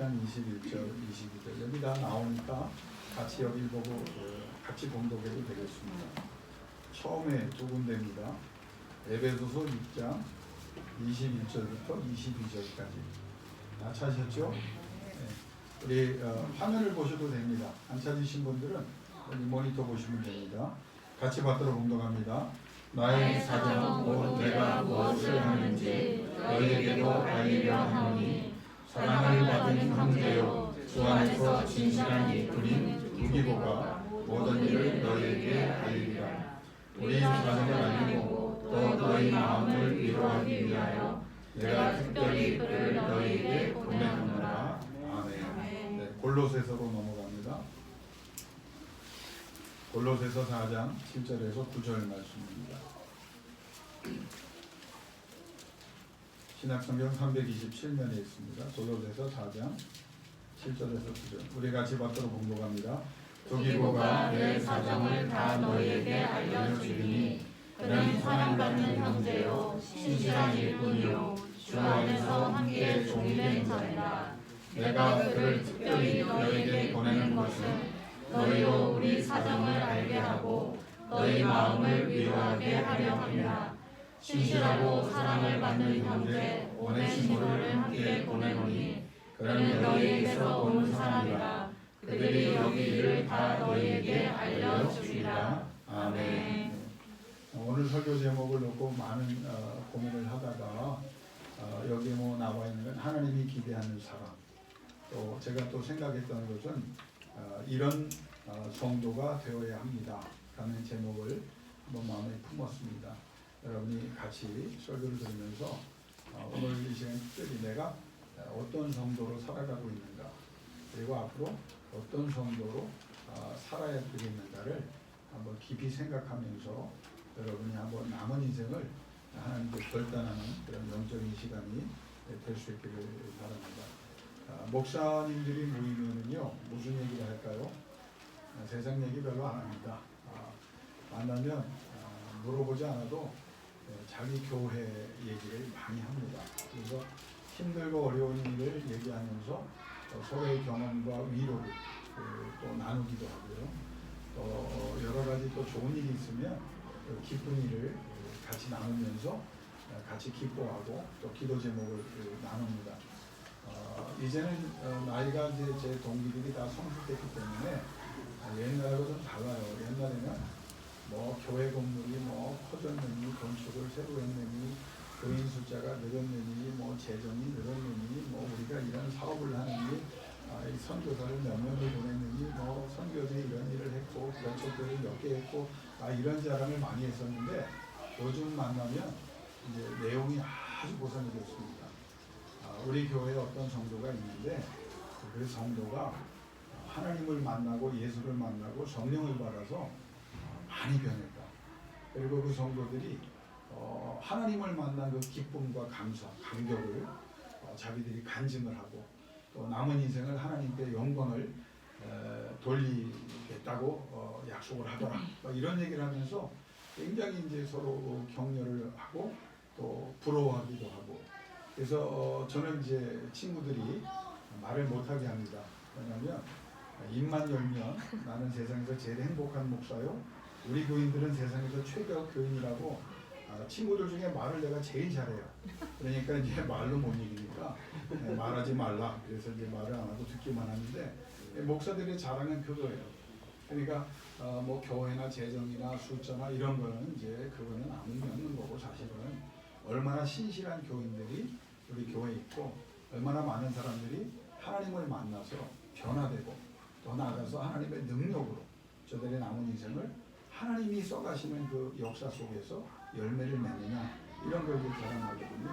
6장 21절, 22절 여기 다 나오니까 같이 여기 보고 같이 봉독해도 되겠습니다. 처음에 두 군데입니다. 에베소서 6장 21절부터 22절까지 다 찾으셨죠? 네. 우리 화면을 보셔도 됩니다. 안 찾으신 분들은 여기 모니터 보시면 됩니다. 같이 받들어 봉독합니다. 나의 사정 곧 내가 무엇을 하는지 너희에게도 알리려 하노니 사랑을 받은 형제여 주 안에서 진실한 이뿐인 두기고가 모든 일을 너희에게 알리리라. 우리 사정을 알리고 또 너희 마음을 위로하기 위하여 내가 특별히 그를 너희에게 보내노라. 아멘. 네, 골로새서로 넘어갑니다. 골로새서 4장 7절에서 9절 말씀입니다. 신약성경 327면에 있습니다. 골로새서 4장 7절에서 9절 우리 같이 받들어 봉독합니다. 두기고가 내 사정을 다 너희에게 알려주리니 그는 사랑받는 형제요 신실한 일꾼이요 주 안에서 함께 종이 된 자니라. 내가 그를 특별히 너희에게 보내는 것은 너희로 우리 사정을 알게 하고 너희 마음을 위로하게 하려 함이라. 신실하고 사랑을 받는 형제 오네시모를 함께 보내노니 그는 너희에게서 온 사람이라. 그들이 여기 일을 다 너희에게 알려주리라. 아멘. 오늘 설교 제목을 놓고 많은 고민을 하다가 여기 나와 있는 건 하나님이 기대하는 사람. 또 제가 또 생각했던 것은 이런 성도가 되어야 합니다. 라는 제목을 한번 마음에 품었습니다. 여러분이 같이 설교를 들으면서 오늘 이 시간 특별히 내가 어떤 성도로 살아가고 있는가, 그리고 앞으로 어떤 성도로 살아야 되겠는가를 한번 깊이 생각하면서 여러분이 한번 남은 인생을 하나님께 결단하는 그런 영적인 시간이 될 수 있기를 바랍니다. 목사님들이 모이면은요 무슨 얘기를 할까요? 세상 얘기 별로 안 합니다. 만나면 물어보지 않아도 자기 교회 얘기를 많이 합니다. 그래서 힘들고 어려운 일을 얘기하면서 서로의 경험과 위로를 또 나누기도 하고요. 또 여러 가지 또 좋은 일이 있으면 기쁜 일을 같이 나누면서 같이 기뻐하고 또 기도 제목을 나눕니다. 이제는 나이가 이제 제 동기들이 다 성숙됐기 때문에 옛날하고 좀 달라요. 옛날에는 교회 건물이 커졌느니 건축을 새로 했느니 교인 숫자가 늘었느니 재정이 늘었느니 우리가 이런 사업을 하느니 선교사를 몇 명을 보냈느니 선교들이 이런 일을 했고 개척교를 몇 개 했고 이런 자랑을 많이 했었는데 요즘 만나면 이제 내용이 아주 보상이 됐습니다. 우리 교회에 어떤 성도가 있는데 그 성도가 하나님을 만나고 예수를 만나고 성령을 받아서 많이 변했다. 그리고 그 성도들이 하나님을 만난 그 기쁨과 감사, 감격을 자기들이 간증을 하고 또 남은 인생을 하나님께 영광을 돌리겠다고 약속을 하더라. 이런 얘기를 하면서 굉장히 이제 서로 격려를 하고 또 부러워하기도 하고. 그래서 저는 이제 친구들이 말을 못하게 합니다. 왜냐하면 입만 열면 나는 세상에서 제일 행복한 목사요. 우리 교인들은 세상에서 최고 교인이라고 친구들 중에 말을 내가 제일 잘해요. 그러니까 이제 말로 못 이기니까 말하지 말라. 그래서 이제 말을 안 하고 듣기만 하는데 목사들의 자랑은 그거예요. 그러니까 교회나 재정이나 숫자나 이런 거는 이제 그거는 아무 의미 없는 거고 사실은 얼마나 신실한 교인들이 우리 교회에 있고 얼마나 많은 사람들이 하나님을 만나서 변화되고 더 나아가서 하나님의 능력으로 저들의 남은 인생을 하나님이 써가시는 그 역사 속에서 열매를 맺느냐 이런 걸 자랑하거든요.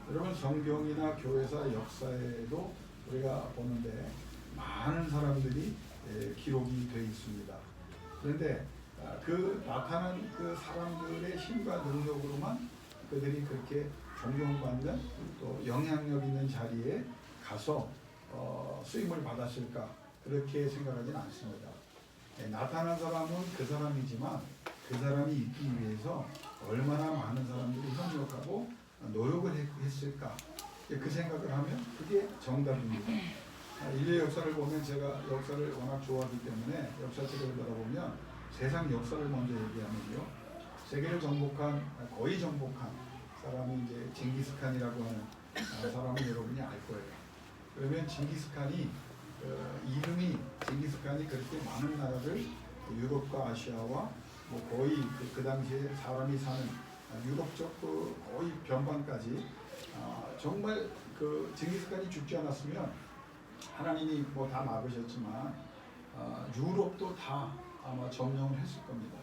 여러분 성경이나 교회사 역사에도 우리가 보는데 많은 사람들이 기록이 되어 있습니다. 그런데 그 나타난 그 사람들의 힘과 능력으로만 그들이 그렇게 존경받는 또 영향력 있는 자리에 가서 쓰임을 받았을까 그렇게 생각하지는 않습니다. 나타난 사람은 그 사람이지만 그 사람이 있기 위해서 얼마나 많은 사람들이 협력하고 노력을 했을까 그 생각을 하면 그게 정답입니다. 인류의 역사를 보면 제가 역사를 워낙 좋아하기 때문에 역사책을 들어보면 세상 역사를 먼저 얘기하면요. 세계를 정복한 거의 정복한 사람이 이제 징기스칸이라고 하는 사람을 여러분이 알 거예요. 그러면 징기스칸이 이름이 징기스칸이 그렇게 많은 나라를 유럽과 아시아와 뭐 거의 그 당시에 사람이 사는 유럽적 그 거의 변방까지 정말 그 징기스칸이 죽지 않았으면 하나님이 뭐 다 막으셨지만 유럽도 다 아마 점령을 했을 겁니다.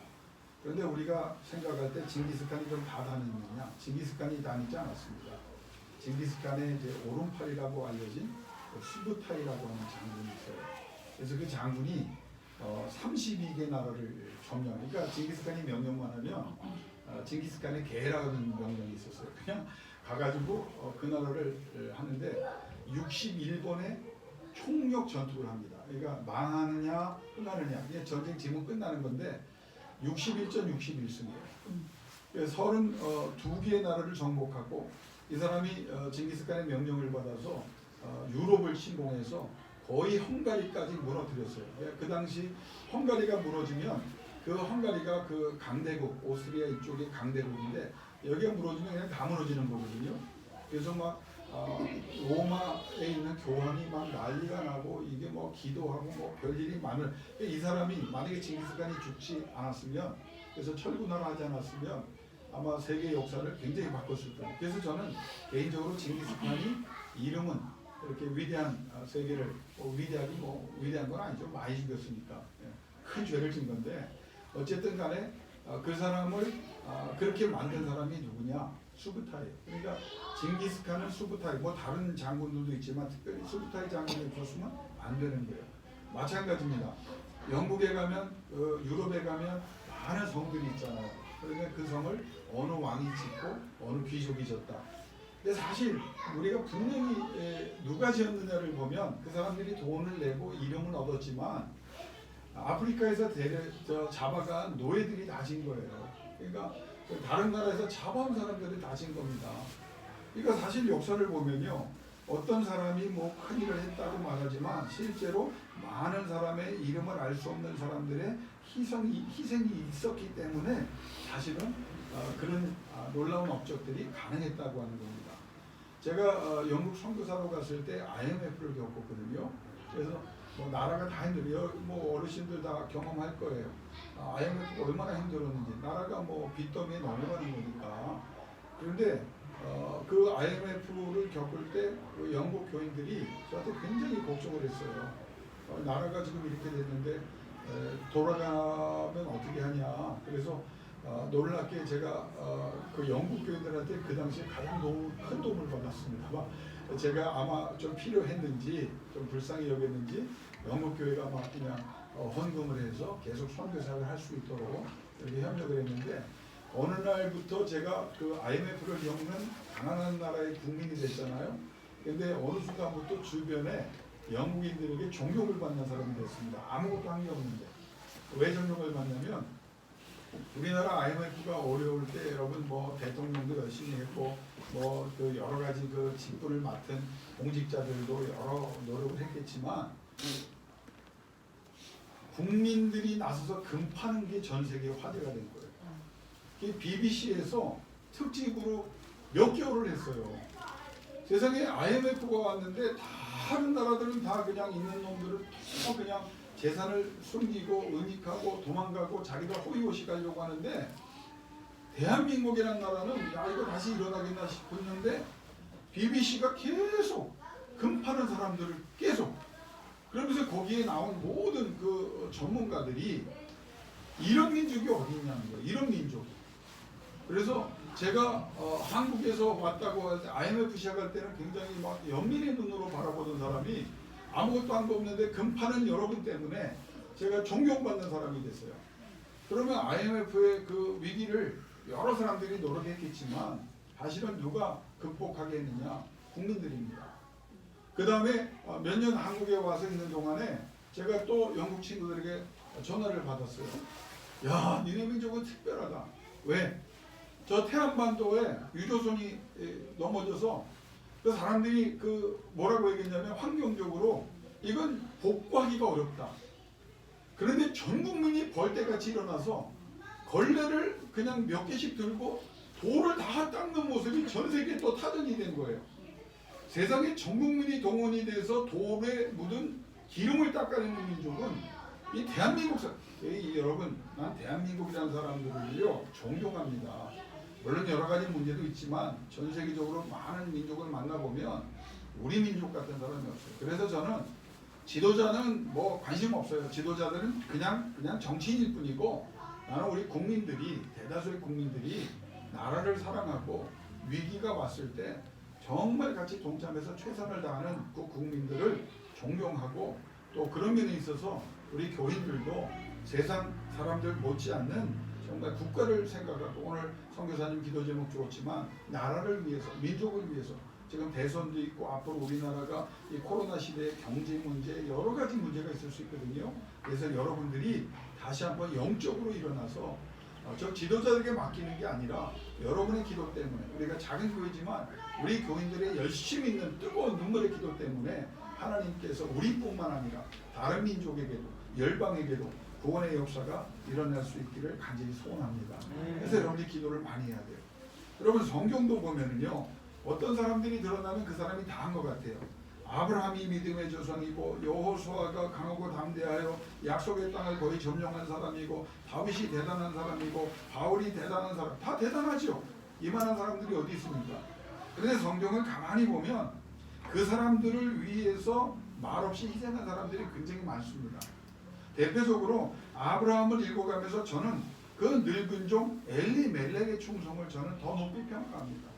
그런데 우리가 생각할 때 징기스칸이 좀 다 다녔느냐? 징기스칸이 다니지 않았습니다. 징기스칸의 이제 오른팔이라고 알려진 수부타이라고 하는 장군이 있어요. 그래서 그 장군이 32개 나라를 점령. 그러니까 징기스칸이 명령만 하면 징기스칸의 개라는 명령이 있었어요. 그냥 가가지고 그 나라를 하는데 61번의 총력 전투를 합니다. 그러니까 망하느냐 끝나느냐. 이게 전쟁 지면 끝나는 건데 61전 61승이에요. 그래서 32개의 나라를 정복하고 이 사람이 징기스칸의 명령을 받아서 유럽을 침공해서 거의 헝가리까지 무너뜨렸어요. 그 당시 헝가리가 무너지면 그 헝가리가 그 강대국, 오스트리아 이쪽의 강대국인데 여기가 무너지면 그냥 다 무너지는 거거든요. 그래서 막 로마에 있는 교황이 막 난리가 나고 이게 뭐 기도하고 뭐 별일이 많을. 이 사람이 만약에 징기스칸이 죽지 않았으면, 그래서 철군화를 하지 않았으면 아마 세계 역사를 굉장히 바꿨을 거예요. 그래서 저는 개인적으로 징기스칸이 이름은 이렇게 위대한 세계를 위대하기 뭐 위대한 건 아니죠. 많이 죽였으니까 큰 죄를 진 건데 어쨌든 간에 그 사람을 그렇게 만든 사람이 누구냐? 수부타이. 그러니까 징기스칸은 수부타이. 뭐 다른 장군들도 있지만 특별히 수부타이 장군이 없었으면 안 되는 거예요. 마찬가지입니다. 영국에 가면 유럽에 가면 많은 성들이 있잖아요. 그러면 그 성을 어느 왕이 짓고 어느 귀족이 졌다. 근데 사실 우리가 분명히 누가 지었느냐를 보면 그 사람들이 돈을 내고 이름은 얻었지만 아프리카에서 잡아간 노예들이 다 진 거예요. 그러니까 다른 나라에서 잡아온 사람들이 다 진 겁니다. 그러니까 사실 역사를 보면요, 어떤 사람이 뭐 큰일을 했다고 말하지만 실제로 많은 사람의 이름을 알 수 없는 사람들의 희생이 있었기 때문에 사실은 그런 놀라운 업적들이 가능했다고 하는 겁니다. 제가 영국 선교사로 갔을 때 IMF를 겪었거든요. 그래서 뭐 나라가 다 힘들어요. 뭐 어르신들 다 경험할 거예요. IMF가 얼마나 힘들었는지. 나라가 뭐 빚더미에 넘어가는 거니까. 그런데 그 IMF를 겪을 때 그 영국 교인들이 저한테 굉장히 걱정을 했어요. 나라가 지금 이렇게 됐는데 돌아가면 어떻게 하냐. 그래서 놀랍게 제가 그 영국 교인들한테 그 당시에 가장 큰 도움을 받았습니다. 제가 아마 좀 필요했는지 좀 불쌍히 여겼는지 영국 교회가 막 그냥 헌금을 해서 계속 선교사를 할 수 있도록 이렇게 협력을 했는데 어느 날부터 제가 그 IMF를 겪는 가난한 나라의 국민이 됐잖아요. 근데 어느 순간부터 주변에 영국인들에게 존경을 받는 사람이 됐습니다. 아무것도 한 게 없는데. 왜 존경을 받냐면 우리나라 IMF가 어려울 때 여러분 뭐 대통령도 열심히 했고 뭐 그 여러 가지 그 직분을 맡은 공직자들도 여러 노력을 했겠지만 국민들이 나서서 금 파는 게 전 세계에 화제가 된 거예요. BBC에서 특집으로 몇 개월을 했어요. 세상에 IMF가 왔는데 다른 나라들은 다 그냥 있는 놈들을 다 그냥 재산을 숨기고 은닉하고 도망가고 자기가 호의호식 하려고 하는데 대한민국이라는 나라는 야 이거 다시 일어나겠나 싶었는데 BBC가 계속 금 파는 사람들을 계속 그러면서 거기에 나온 모든 그 전문가들이 이런 민족이 어디 있냐는 거예요. 이런 민족. 그래서 제가 한국에서 왔다고 할 때 IMF 시작할 때는 굉장히 막 연민의 눈으로 바라보던 사람이 아무것도 한 거 없는데 금 파는 여러분 때문에 제가 존경받는 사람이 됐어요. 그러면 IMF의 그 위기를 여러 사람들이 노력했겠지만 사실은 누가 극복하게 했느냐? 국민들입니다. 그 다음에 몇 년 한국에 와서 있는 동안에 제가 또 영국 친구들에게 전화를 받았어요. 야, 니네 민족은 특별하다. 왜? 저 태안반도에 유조선이 넘어져서 그 사람들이 그 뭐라고 얘기했냐면 환경적으로 이건 복구하기가 어렵다. 그런데 전 국민이 벌떼같이 일어나서 걸레를 그냥 몇 개씩 들고 돌을 다 닦는 모습이 전 세계에 또 타전이 된 거예요. 세상에 전 국민이 동원이 돼서 돌에 묻은 기름을 닦아내는 민족은 이 대한민국 여러분, 난 대한민국이라는 사람들을요 존경합니다. 물론 여러 가지 문제도 있지만 전 세계적으로 많은 민족을 만나보면 우리 민족 같은 사람이 없어요. 그래서 저는 지도자는 뭐 관심 없어요. 지도자들은 그냥 정치인일 뿐이고, 나는 우리 국민들이, 대다수의 국민들이 나라를 사랑하고 위기가 왔을 때 정말 같이 동참해서 최선을 다하는 그 국민들을 존경하고, 또 그런 면에 있어서 우리 교인들도 세상 사람들 못지않는 정말 국가를 생각하고, 오늘 선교사님 기도 제목 주었지만 나라를 위해서, 민족을 위해서, 지금 대선도 있고 앞으로 우리나라가 이 코로나 시대의 경제 문제, 여러 가지 문제가 있을 수 있거든요. 그래서 여러분들이 다시 한번 영적으로 일어나서 저 지도자에게 맡기는 게 아니라 여러분의 기도 때문에, 우리가 작은 교회지만 우리 교인들의 열심히 있는 뜨거운 눈물의 기도 때문에 하나님께서 우리뿐만 아니라 다른 민족에게도 열방에게도 구원의 역사가 일어날 수 있기를 간절히 소원합니다. 그래서 여러분이 기도를 많이 해야 돼요. 여러분 성경도 보면은요, 어떤 사람들이 드러나면 그 사람이 다 한 것 같아요. 아브라함이 믿음의 조상이고, 여호수아가 강하고 담대하여 약속의 땅을 거의 점령한 사람이고, 다윗이 대단한 사람이고, 바울이 대단한 사람, 다 대단하죠. 이만한 사람들이 어디 있습니까? 그런데 성경을 가만히 보면 그 사람들을 위해서 말없이 희생한 사람들이 굉장히 많습니다. 대표적으로 아브라함을 읽어가면서 저는 그 늙은 종 엘리멜렉의 충성을 저는 더 높이 평가합니다.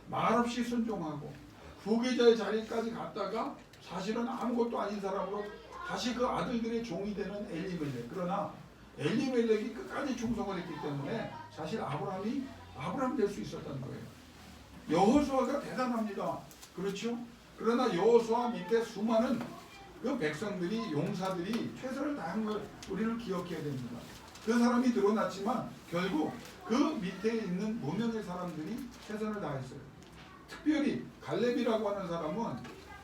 말없이 순종하고 후계자의 자리까지 갔다가 사실은 아무것도 아닌 사람으로 다시 그 아들들의 종이 되는 엘리멜렉. 그러나 엘리멜렉이 끝까지 충성을 했기 때문에 사실 아브라함이 아브라함 될 수 있었던 거예요. 여호수아가 대단합니다. 그렇죠? 그러나 여호수아 밑에 수많은 그 백성들이, 용사들이 최선을 다한 걸 우리는 기억해야 됩니다. 그 사람이 드러났지만 결국 그 밑에 있는 무명의 사람들이 최선을 다했어요. 특별히 갈렙이라고 하는 사람은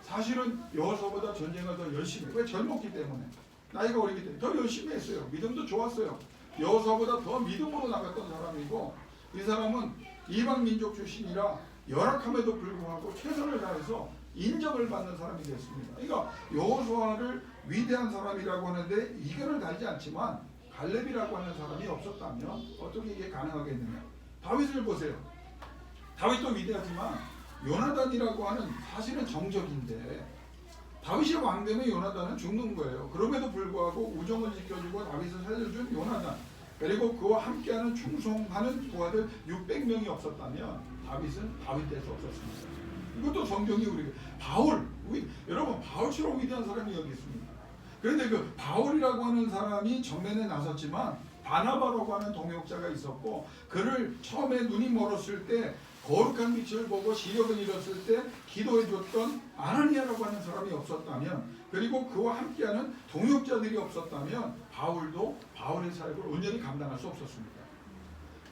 사실은 여호수아보다 전쟁을 더 열심히, 왜? 젊었기 때문에, 나이가 어리기 때문에 더 열심히 했어요. 믿음도 좋았어요. 여호수아보다 더 믿음으로 나갔던 사람이고, 이 사람은 이방 민족 출신이라 열악함에도 불구하고 최선을 다해서 인정을 받는 사람이 됐습니다. 그러니까 여호수아를 위대한 사람이라고 하는데 이견을 달지 않지만 갈렙이라고 하는 사람이 없었다면 어떻게 이게 가능하겠느냐. 다윗을 보세요. 다윗도 위대하지만 요나단이라고 하는 사실은 정적인데, 다윗이 왕되면 요나단은 죽는 거예요. 그럼에도 불구하고 우정을 지켜주고 다윗을 살려준 요나단, 그리고 그와 함께하는 충성하는 부하들 600명이 없었다면 다윗은 다윗 될 수 없었습니다. 이것도 성경이 우리 바울, 여러분 바울처럼 위대한 사람이 여기 있습니다. 그런데 그 바울이라고 하는 사람이 전면에 나섰지만 바나바라고 하는 동역자가 있었고, 그를 처음에 눈이 멀었을 때 거룩한 빛을 보고 시력을 잃었을 때 기도해줬던 아나니아라고 하는 사람이 없었다면, 그리고 그와 함께하는 동역자들이 없었다면 바울도 바울의 사역을 온전히 감당할 수 없었습니다.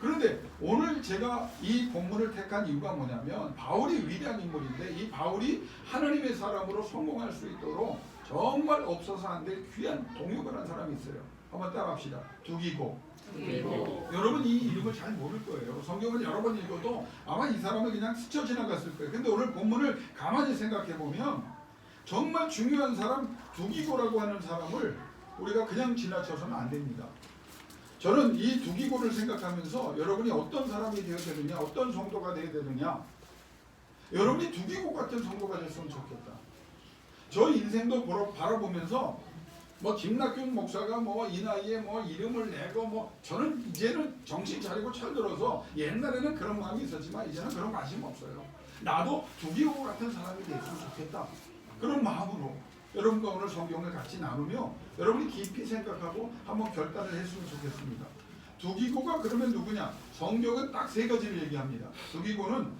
그런데 오늘 제가 이 본문을 택한 이유가 뭐냐면, 바울이 위대한 인물인데 이 바울이 하나님의 사람으로 성공할 수 있도록 정말 없어서 안 될 귀한 동역을 한 사람이 있어요. 한번 따라합시다. 두기고. 여러분 이 이름을 잘 모를 거예요. 성경을 여러 번 읽어도 아마 이 사람은 그냥 스쳐 지나갔을 거예요. 근데 오늘 본문을 가만히 생각해 보면 정말 중요한 사람 두기고라고 하는 사람을 우리가 그냥 지나쳐서는 안 됩니다. 저는 이 두기고를 생각하면서 여러분이 어떤 사람이 되어야 되느냐, 어떤 성도가 되어야 되느냐, 여러분이 두기고 같은 성도가 됐으면 좋겠다. 저 인생도 바라보면서 뭐 김낙균 목사가 뭐 이 나이에 뭐 이름을 내고 뭐, 저는 이제는 정신 차리고 철들어서, 옛날에는 그런 마음이 있었지만 이제는 그런 관심 없어요. 나도 두기고 같은 사람이 됐으면 좋겠다. 그런 마음으로 여러분과 오늘 성경을 같이 나누며 여러분이 깊이 생각하고 한번 결단을 했으면 좋겠습니다. 두기고가 그러면 누구냐? 성경은 딱 세 가지를 얘기합니다. 두기고는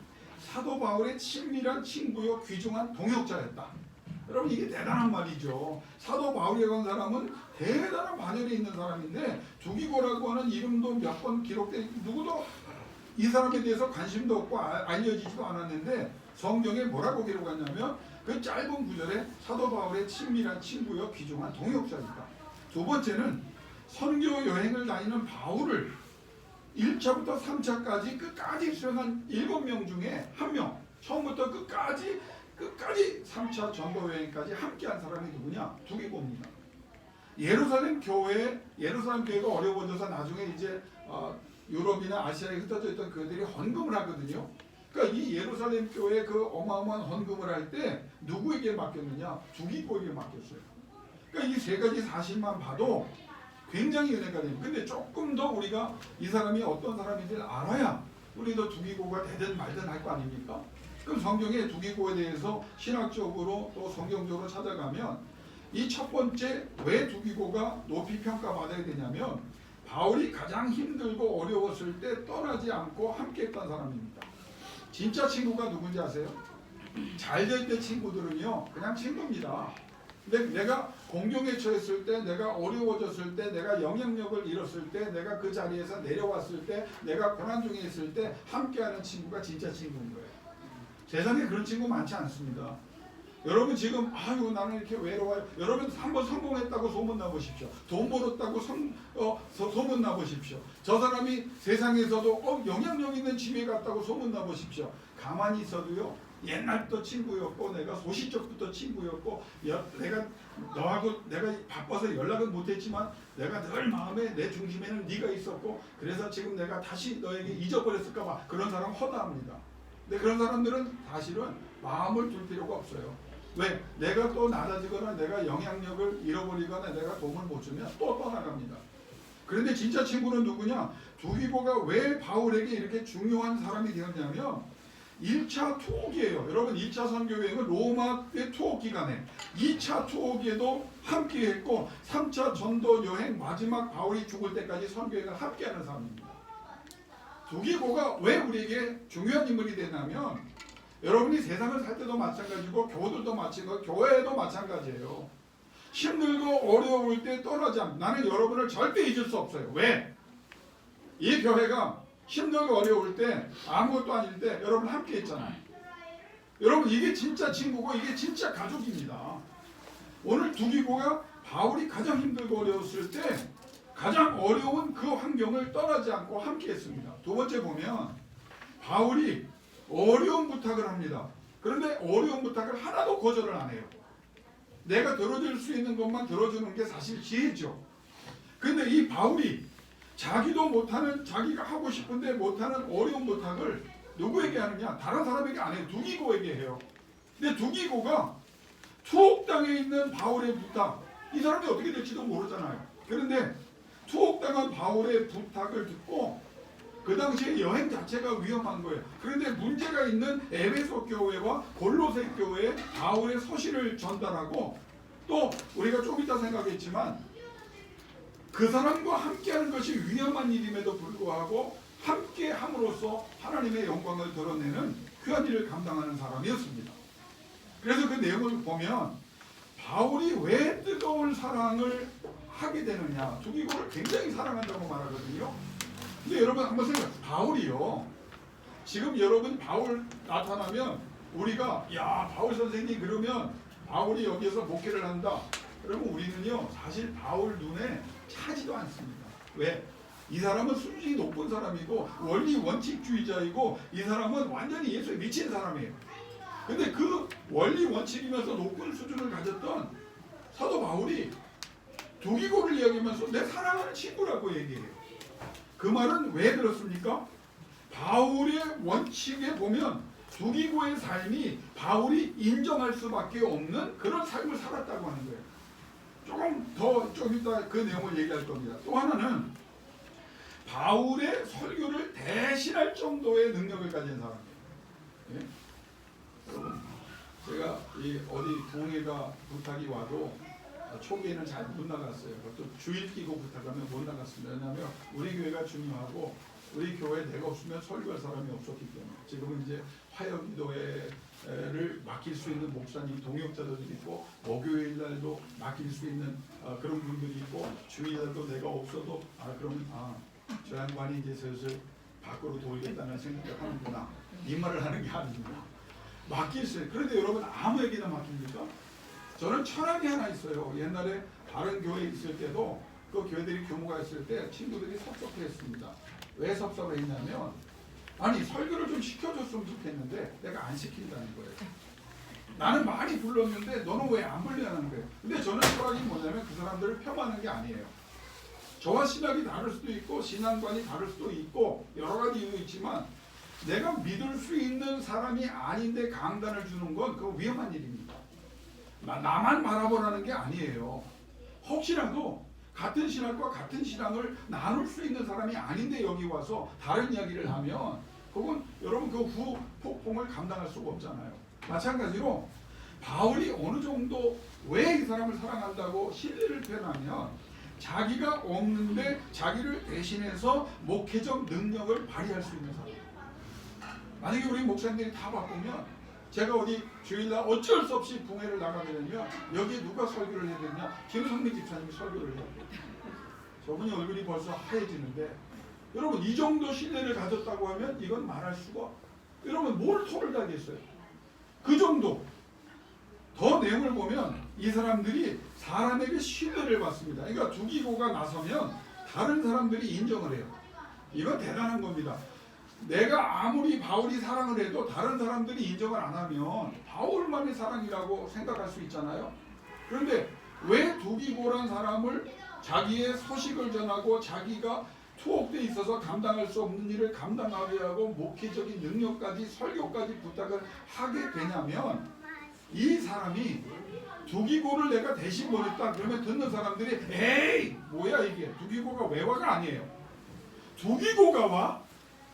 사도 바울의 친밀한 친구요 귀중한 동역자였다. 여러분 이게 대단한 말이죠. 사도 바울이라고 하는 사람은 대단한 반열에 있는 사람인데, 두기고라고 하는 이름도 몇 번 기록돼, 누구도 이 사람에 대해서 관심도 없고 알려지지도 않았는데 성경에 뭐라고 기록하냐면 그 짧은 구절에 사도 바울의 친밀한 친구여 귀중한 동역자니까. 두 번째는 선교 여행을 다니는 바울을 1차부터 3차까지 끝까지 수행한 7명 중에 1명, 처음부터 끝까지 3차 전도 여행까지 함께한 사람이 누구냐? 두기고입니다. 예루살렘 교회가 어려워져서 나중에 이제 유럽이나 아시아에 흩어져 있던 그들이 헌금을 하거든요. 그러니까 이 예루살렘 교회 그 어마어마한 헌금을 할 때 누구에게 맡겼느냐? 두기고에게 맡겼어요. 그러니까 이 세 가지 사실만 봐도 굉장히 은혜가 됩니다. 근데 조금 더 우리가 이 사람이 어떤 사람인지를 알아야 우리도 두기고가 되든 말든 할 거 아닙니까? 그럼 성경에 두기고에 대해서 신학적으로 또 성경적으로 찾아가면 이 첫 번째 왜 두기고가 높이 평가받아야 되냐면 바울이 가장 힘들고 어려웠을 때 떠나지 않고 함께했던 사람입니다. 진짜 친구가 누군지 아세요? 잘 될 때 친구들은요 그냥 친구입니다. 근데 내가 공경에 처했을 때, 내가 어려워졌을 때, 내가 영향력을 잃었을 때, 내가 그 자리에서 내려왔을 때, 내가 고난 중에 있을 때 함께하는 친구가 진짜 친구인 거예요. 세상에 그런 친구 많지 않습니다. 여러분 지금 아유 나는 이렇게 외로워요. 여러분 한번 성공했다고 소문나보십시오. 돈 벌었다고 소문나보십시오. 저 사람이 세상에서도 영향력 있는 지위에 갔다고 소문나보십시오. 가만히 있어도요. 옛날부터 친구였고 내가 소시적부터 친구였고 내가 너하고 내가 바빠서 연락은 못했지만 내가 늘 마음에 내 중심에는 네가 있었고 그래서 지금 내가 다시 너에게 잊어버렸을까봐 그런 사람 허다합니다. 근데 그런 사람들은 사실은 마음을 둘 필요가 없어요. 왜? 내가 또 낮아지거나 내가 영향력을 잃어버리거나 내가 도움을 못 주면 또 떠나갑니다. 그런데 진짜 친구는 누구냐? 두기고가 왜 바울에게 이렇게 중요한 사람이 되었냐면 1차 투옥이에요. 여러분 1차 선교여행은 로마의 투옥 기간에 2차 투옥에도 함께했고 3차 전도 여행 마지막 바울이 죽을 때까지 선교여행을 함께하는 사람입니다. 두기고가 왜 우리에게 중요한 인물이 되냐면 여러분이 세상을 살 때도 마찬가지고 교우들도 마찬가지고 교회도 마찬가지예요. 힘들고 어려울 때 떠나지 않는 나는 여러분을 절대 잊을 수 없어요. 왜? 이 교회가 힘들고 어려울 때 아무것도 아닐 때 여러분 함께 있잖아요. 여러분 이게 진짜 친구고 이게 진짜 가족입니다. 오늘 두기고가 바울이 가장 힘들고 어려웠을 때 가장 어려운 그 환경을 떠나지 않고 함께 했습니다. 두 번째 보면 바울이 어려운 부탁을 합니다. 그런데 어려운 부탁을 하나도 거절을 안 해요. 내가 들어줄 수 있는 것만 들어주는 게 사실 지혜죠. 그런데 이 바울이 자기도 못하는 자기가 하고 싶은데 못하는 어려운 부탁을 누구에게 하느냐? 다른 사람에게 안 해요. 두기고에게 해요. 근데 두기고가 투옥당에 있는 바울의 부탁 이 사람이 어떻게 될지도 모르잖아요. 그런데 투옥당한 바울의 부탁을 듣고 그 당시에 여행 자체가 위험한 거예요. 그런데 문제가 있는 에베소 교회와 골로새 교회에 바울의 서신을 전달하고 또 우리가 좀 이따 생각했지만 그 사람과 함께하는 것이 위험한 일임에도 불구하고 함께 함으로써 하나님의 영광을 드러내는 귀한 일을 감당하는 사람이었습니다. 그래서 그 내용을 보면 바울이 왜 뜨거운 사랑을 하게 되느냐 두기고를 굉장히 사랑한다고 말하거든요. 근데 여러분 한번 생각해요. 바울이요. 지금 여러분 바울 나타나면 우리가 야 바울 선생님 그러면 바울이 여기에서 목회를 한다. 그러면 우리는요 사실 바울 눈에 차지도 않습니다. 왜? 이 사람은 수준이 높은 사람이고 원리 원칙주의자이고 이 사람은 완전히 예수에 미친 사람이에요. 근데 그 원리 원칙이면서 높은 수준을 가졌던 사도 바울이 두기고를 이야기하면서 내 사랑하는 친구라고 얘기해요. 그 말은 왜 그렇습니까? 바울의 원칙에 보면 두기고의 삶이 바울이 인정할 수밖에 없는 그런 삶을 살았다고 하는 거예요. 좀 이따 그 내용을 얘기할 겁니다. 또 하나는 바울의 설교를 대신할 정도의 능력을 가진 사람이에요. 예? 여러분, 제가 어디 동해가 부탁이 와도 초기에는 잘 못 나갔어요. 또 주일 끼고 부탁하면 못 나갔습니다. 왜냐하면 우리 교회가 중요하고 우리 교회에 내가 없으면 설교할 사람이 없었기 때문에 지금은 이제 화요기도회를 맡길 수 있는 목사님 동역자들도 있고 목요일 날도 맡길 수 있는 그런 분들이 있고 주일날도 내가 없어도 그러면 저 양반이 이제 슬슬 밖으로 돌겠다는 생각을 하는구나 이 말을 하는 게 아닙니다. 맡길 수 있어요. 그런데 여러분 아무에게나 맡깁니까? 저는 철학이 하나 있어요. 옛날에 다른 교회에 있을 때도 그 교회들이 규모가 있을 때 친구들이 섭섭해했습니다. 왜 섭섭했냐면 아니 설교를 좀 시켜줬으면 좋겠는데 내가 안 시킨다는 거예요. 나는 많이 불렀는데 너는 왜 안 불려는 거예요. 근데 저는 철학이 뭐냐면 그 사람들을 폄하하는 게 아니에요. 저와 신학이 다를 수도 있고 신앙관이 다를 수도 있고 여러 가지 이유 있지만 내가 믿을 수 있는 사람이 아닌데 강단을 주는 건 그거 위험한 일입니다. 나만 바라보라는 게 아니에요. 혹시라도 같은 신학과 같은 신앙을 나눌 수 있는 사람이 아닌데 여기 와서 다른 이야기를 하면 그건 여러분 그 후 폭풍을 감당할 수가 없잖아요. 마찬가지로 바울이 어느 정도 왜 이 사람을 사랑한다고 신뢰를 표현하면 자기가 없는데 자기를 대신해서 목회적 능력을 발휘할 수 있는 사람. 만약에 우리 목사님들이 다 바꾸면 제가 어디 주일날 어쩔 수 없이 붕회를 나가게 되면 여기에 누가 설교를 해야 되냐? 김성민 집사님이 설교를 해야 돼요. 저분이 얼굴이 벌써 하얘지는데 여러분 이 정도 신뢰를 가졌다고 하면 이건 말할 수가 여러분 뭘 토를 다겠어요. 그 정도. 더 내용을 보면 이 사람들이 사람에게 신뢰를 받습니다. 그러니까 두기고가 나서면 다른 사람들이 인정을 해요. 이건 대단한 겁니다. 내가 아무리 바울이 사랑을 해도 다른 사람들이 인정을 안 하면 바울만의 사랑이라고 생각할 수 있잖아요. 그런데 왜 두기고란 사람을 자기의 소식을 전하고 자기가 투옥돼 있어서 감당할 수 없는 일을 감당하게 하고 목회적인 능력까지 설교까지 부탁을 하게 되냐면 이 사람이 두기고를 내가 대신 보냈다 그러면 듣는 사람들이 에이 뭐야 이게 두기고가 왜 와가 아니에요. 두기고가 와?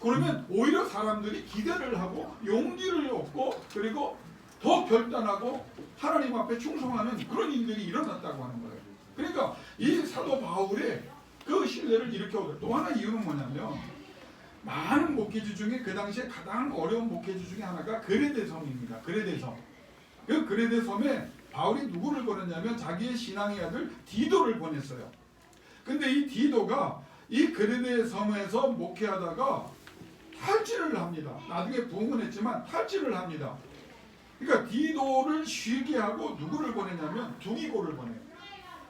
그러면 오히려 사람들이 기대를 하고 용기를 얻고 그리고 더 결단하고 하나님 앞에 충성하는 그런 일들이 일어났다고 하는 거예요. 그러니까 이 사도 바울의 그 신뢰를 일으켜 또 하나 이유는 뭐냐면 많은 목회지 중에 그 당시에 가장 어려운 목회지 중에 하나가 그레데 섬입니다. 그레데 섬. 그 그레데 섬에 바울이 누구를 보냈냐면 자기의 신앙의 아들 디도를 보냈어요. 근데 이 디도가 이 그레데 섬에서 목회하다가 탈진을 합니다. 나중에 부흥은 했지만 탈진을 합니다. 그러니까 디도를 쉬게 하고 누구를 보내냐면 두기고를 보내요.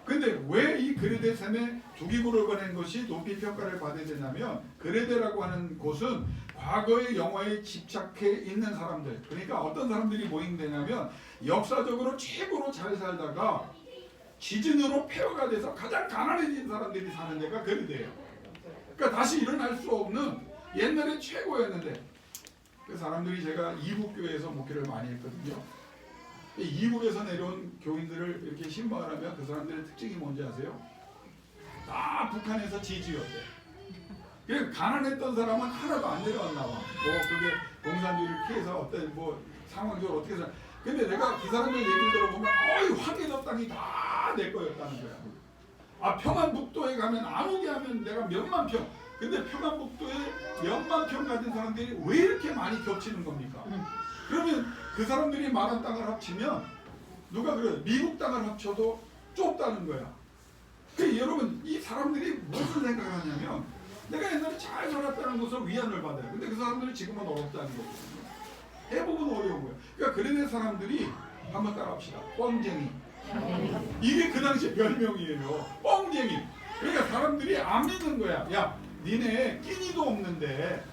근데 왜 이 그레데 섬에 두기고를 보낸 것이 높이 평가를 받아야 되냐면 그레데라고 하는 곳은 과거의 영화에 집착해 있는 사람들 그러니까 어떤 사람들이 모임되냐면 역사적으로 최고로 잘 살다가 지진으로 폐허가 돼서 가장 가난해진 사람들이 사는 데가 그레데예요. 그러니까 다시 일어날 수 없는 옛날에 최고였는데 그 사람들이 제가 이북교회에서 목회를 많이 했거든요. 이북에서 내려온 교인들을 이렇게 신방을 하면 그 사람들의 특징이 뭔지 아세요? 다 북한에서 지지였대. 그러니까 가난했던 사람은 하나도 안 내려왔나 봐. 뭐 그게 공산주의를 피해서 어떤 뭐 상황적으로 어떻게 해서 근데 내가 그 사람들 얘기를 들어보면 황해도 땅이 다 내 거였다는 거야. 아 평안북도에 가면 아무개 하면 내가 몇만 평 근데 평안북도에 몇만 평 가진 사람들이 왜 이렇게 많이 겹치는 겁니까? 그러면 그 사람들이 말한 땅을 합치면 누가 그래요? 미국 땅을 합쳐도 좁다는 거야. 여러분 이 사람들이 무슨 생각을 하냐면 내가 옛날에 잘 살았다는 것을 위안을 받아요. 근데 그 사람들이 지금은 어렵다는 거거든요. 대부분 어려운 거예요. 그러니까 그런 사람들이 한번 따라합시다. 뻥쟁이. 이게 그 당시 별명이에요. 뻥쟁이. 그러니까 사람들이 안 믿는 거야. 야 니네 끼니도 없는데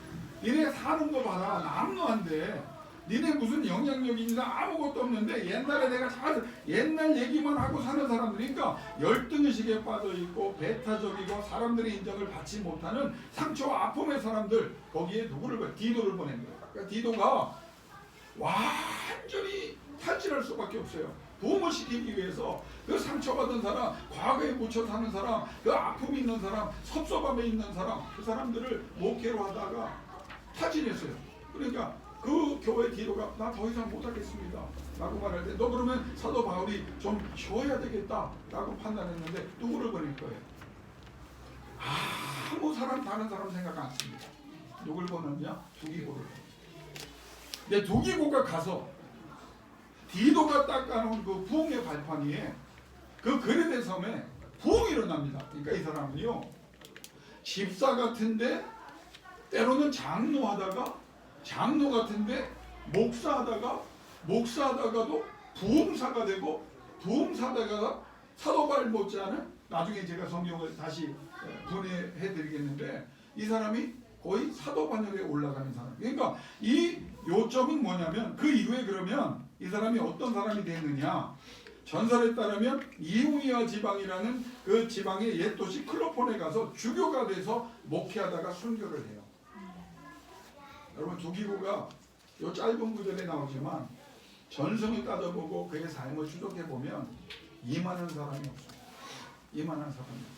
니네 사는 거 봐라. 남도 안 돼. 니네 무슨 영향력이나 아무것도 없는데 옛날에 내가 잘 옛날 얘기만 하고 사는 사람들이니까 열등의식에 빠져있고 배타적이고 사람들의 인정을 받지 못하는 상처와 아픔의 사람들 거기에 누구를 보내? 디도를 보낸 거예요. 그러니까 디도가 완전히 탈진할 수밖에 없어요. 부흥을 시키기 위해서 그 상처받은 사람, 과거에 묻혀 사는 사람, 그 아픔이 있는 사람, 섭섭함에 있는 사람 그 사람들을 목회로 하다가 탈진했어요. 그러니까 그 교회 디도가 나 더 이상 못하겠습니다 라고 말할 때 너 그러면 사도 바울이 좀 쉬어야 되겠다 라고 판단했는데 누구를 보낼 거예요? 아무 사람 다른 사람 생각 않습니다. 누굴 보냈냐? 두기고를. 근데 두기고가 가서 디도가 닦아놓은 그 부흥의 발판 위에 그 그레데 섬에 부흥이 일어납니다. 그러니까 이 사람은요 집사 같은데 때로는 장로 같은데 목사하다가 목사하다가도 부흥사가 되고 부흥사다가 사도바울 못지않은 나중에 제가 성경을 다시 분해해 드리겠는데 이 사람이 거의 사도 반열에 올라가는 사람. 그러니까 이 요점은 뭐냐면 그 이후에 그러면 이 사람이 어떤 사람이 됐느냐. 전설에 따르면 이우니아 지방이라는 그 지방의 옛 도시 클로폰에 가서 주교가 돼서 목회하다가 순교를 해요. 여러분 두기고가 요 짧은 구절에 나오지만 전성을 따져보고 그의 삶을 추적해보면 이만한 사람이 없어요. 이만한 사람이 없어요.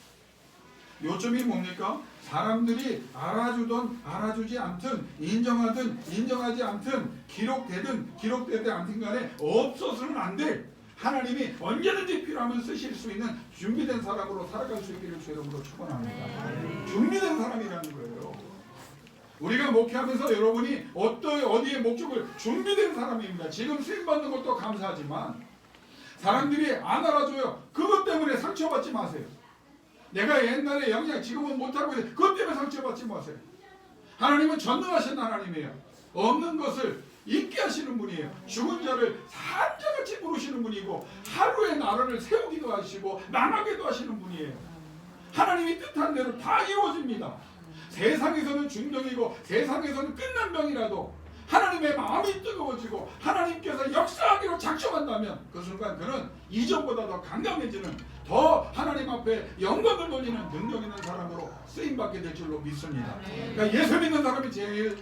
요점이 뭡니까? 사람들이 알아주든 알아주지 않든 인정하든 인정하지 않든 기록되든 기록되지 않든 간에 없어서는 안 될 하나님이 언제든지 필요하면 쓰실 수 있는 준비된 사람으로 살아갈 수 있기를 주 이름으로 축원합니다. 준비된 사람이라는 거예요. 우리가 목회하면서 여러분이 어디에 목적을 준비된 사람입니다. 지금 쓰임받는 것도 감사하지만 사람들이 안 알아줘요. 그것 때문에 상처받지 마세요. 내가 옛날에 영향 지금은 못하고 있는데 그것 때문에 상처받지 마세요. 하나님은 전능하신 하나님이에요. 없는 것을 있게 하시는 분이에요. 죽은 자를 산자같이 부르시는 분이고 하루에 나라를 세우기도 하시고 망하게도 하시는 분이에요. 하나님이 뜻한 대로 다 이루어집니다. 세상에서는 중병이고 세상에서는 끝난 병이라도 하나님의 마음이 뜨거워지고 하나님께서 역사하기로 작정한다면 그 순간 그는 이전보다 더 강력해지는 더 하나님 앞에 영광을 돌리는 능력 있는 사람으로 쓰임받게 될 줄로 믿습니다. 그러니까 예수 믿는 사람이 제일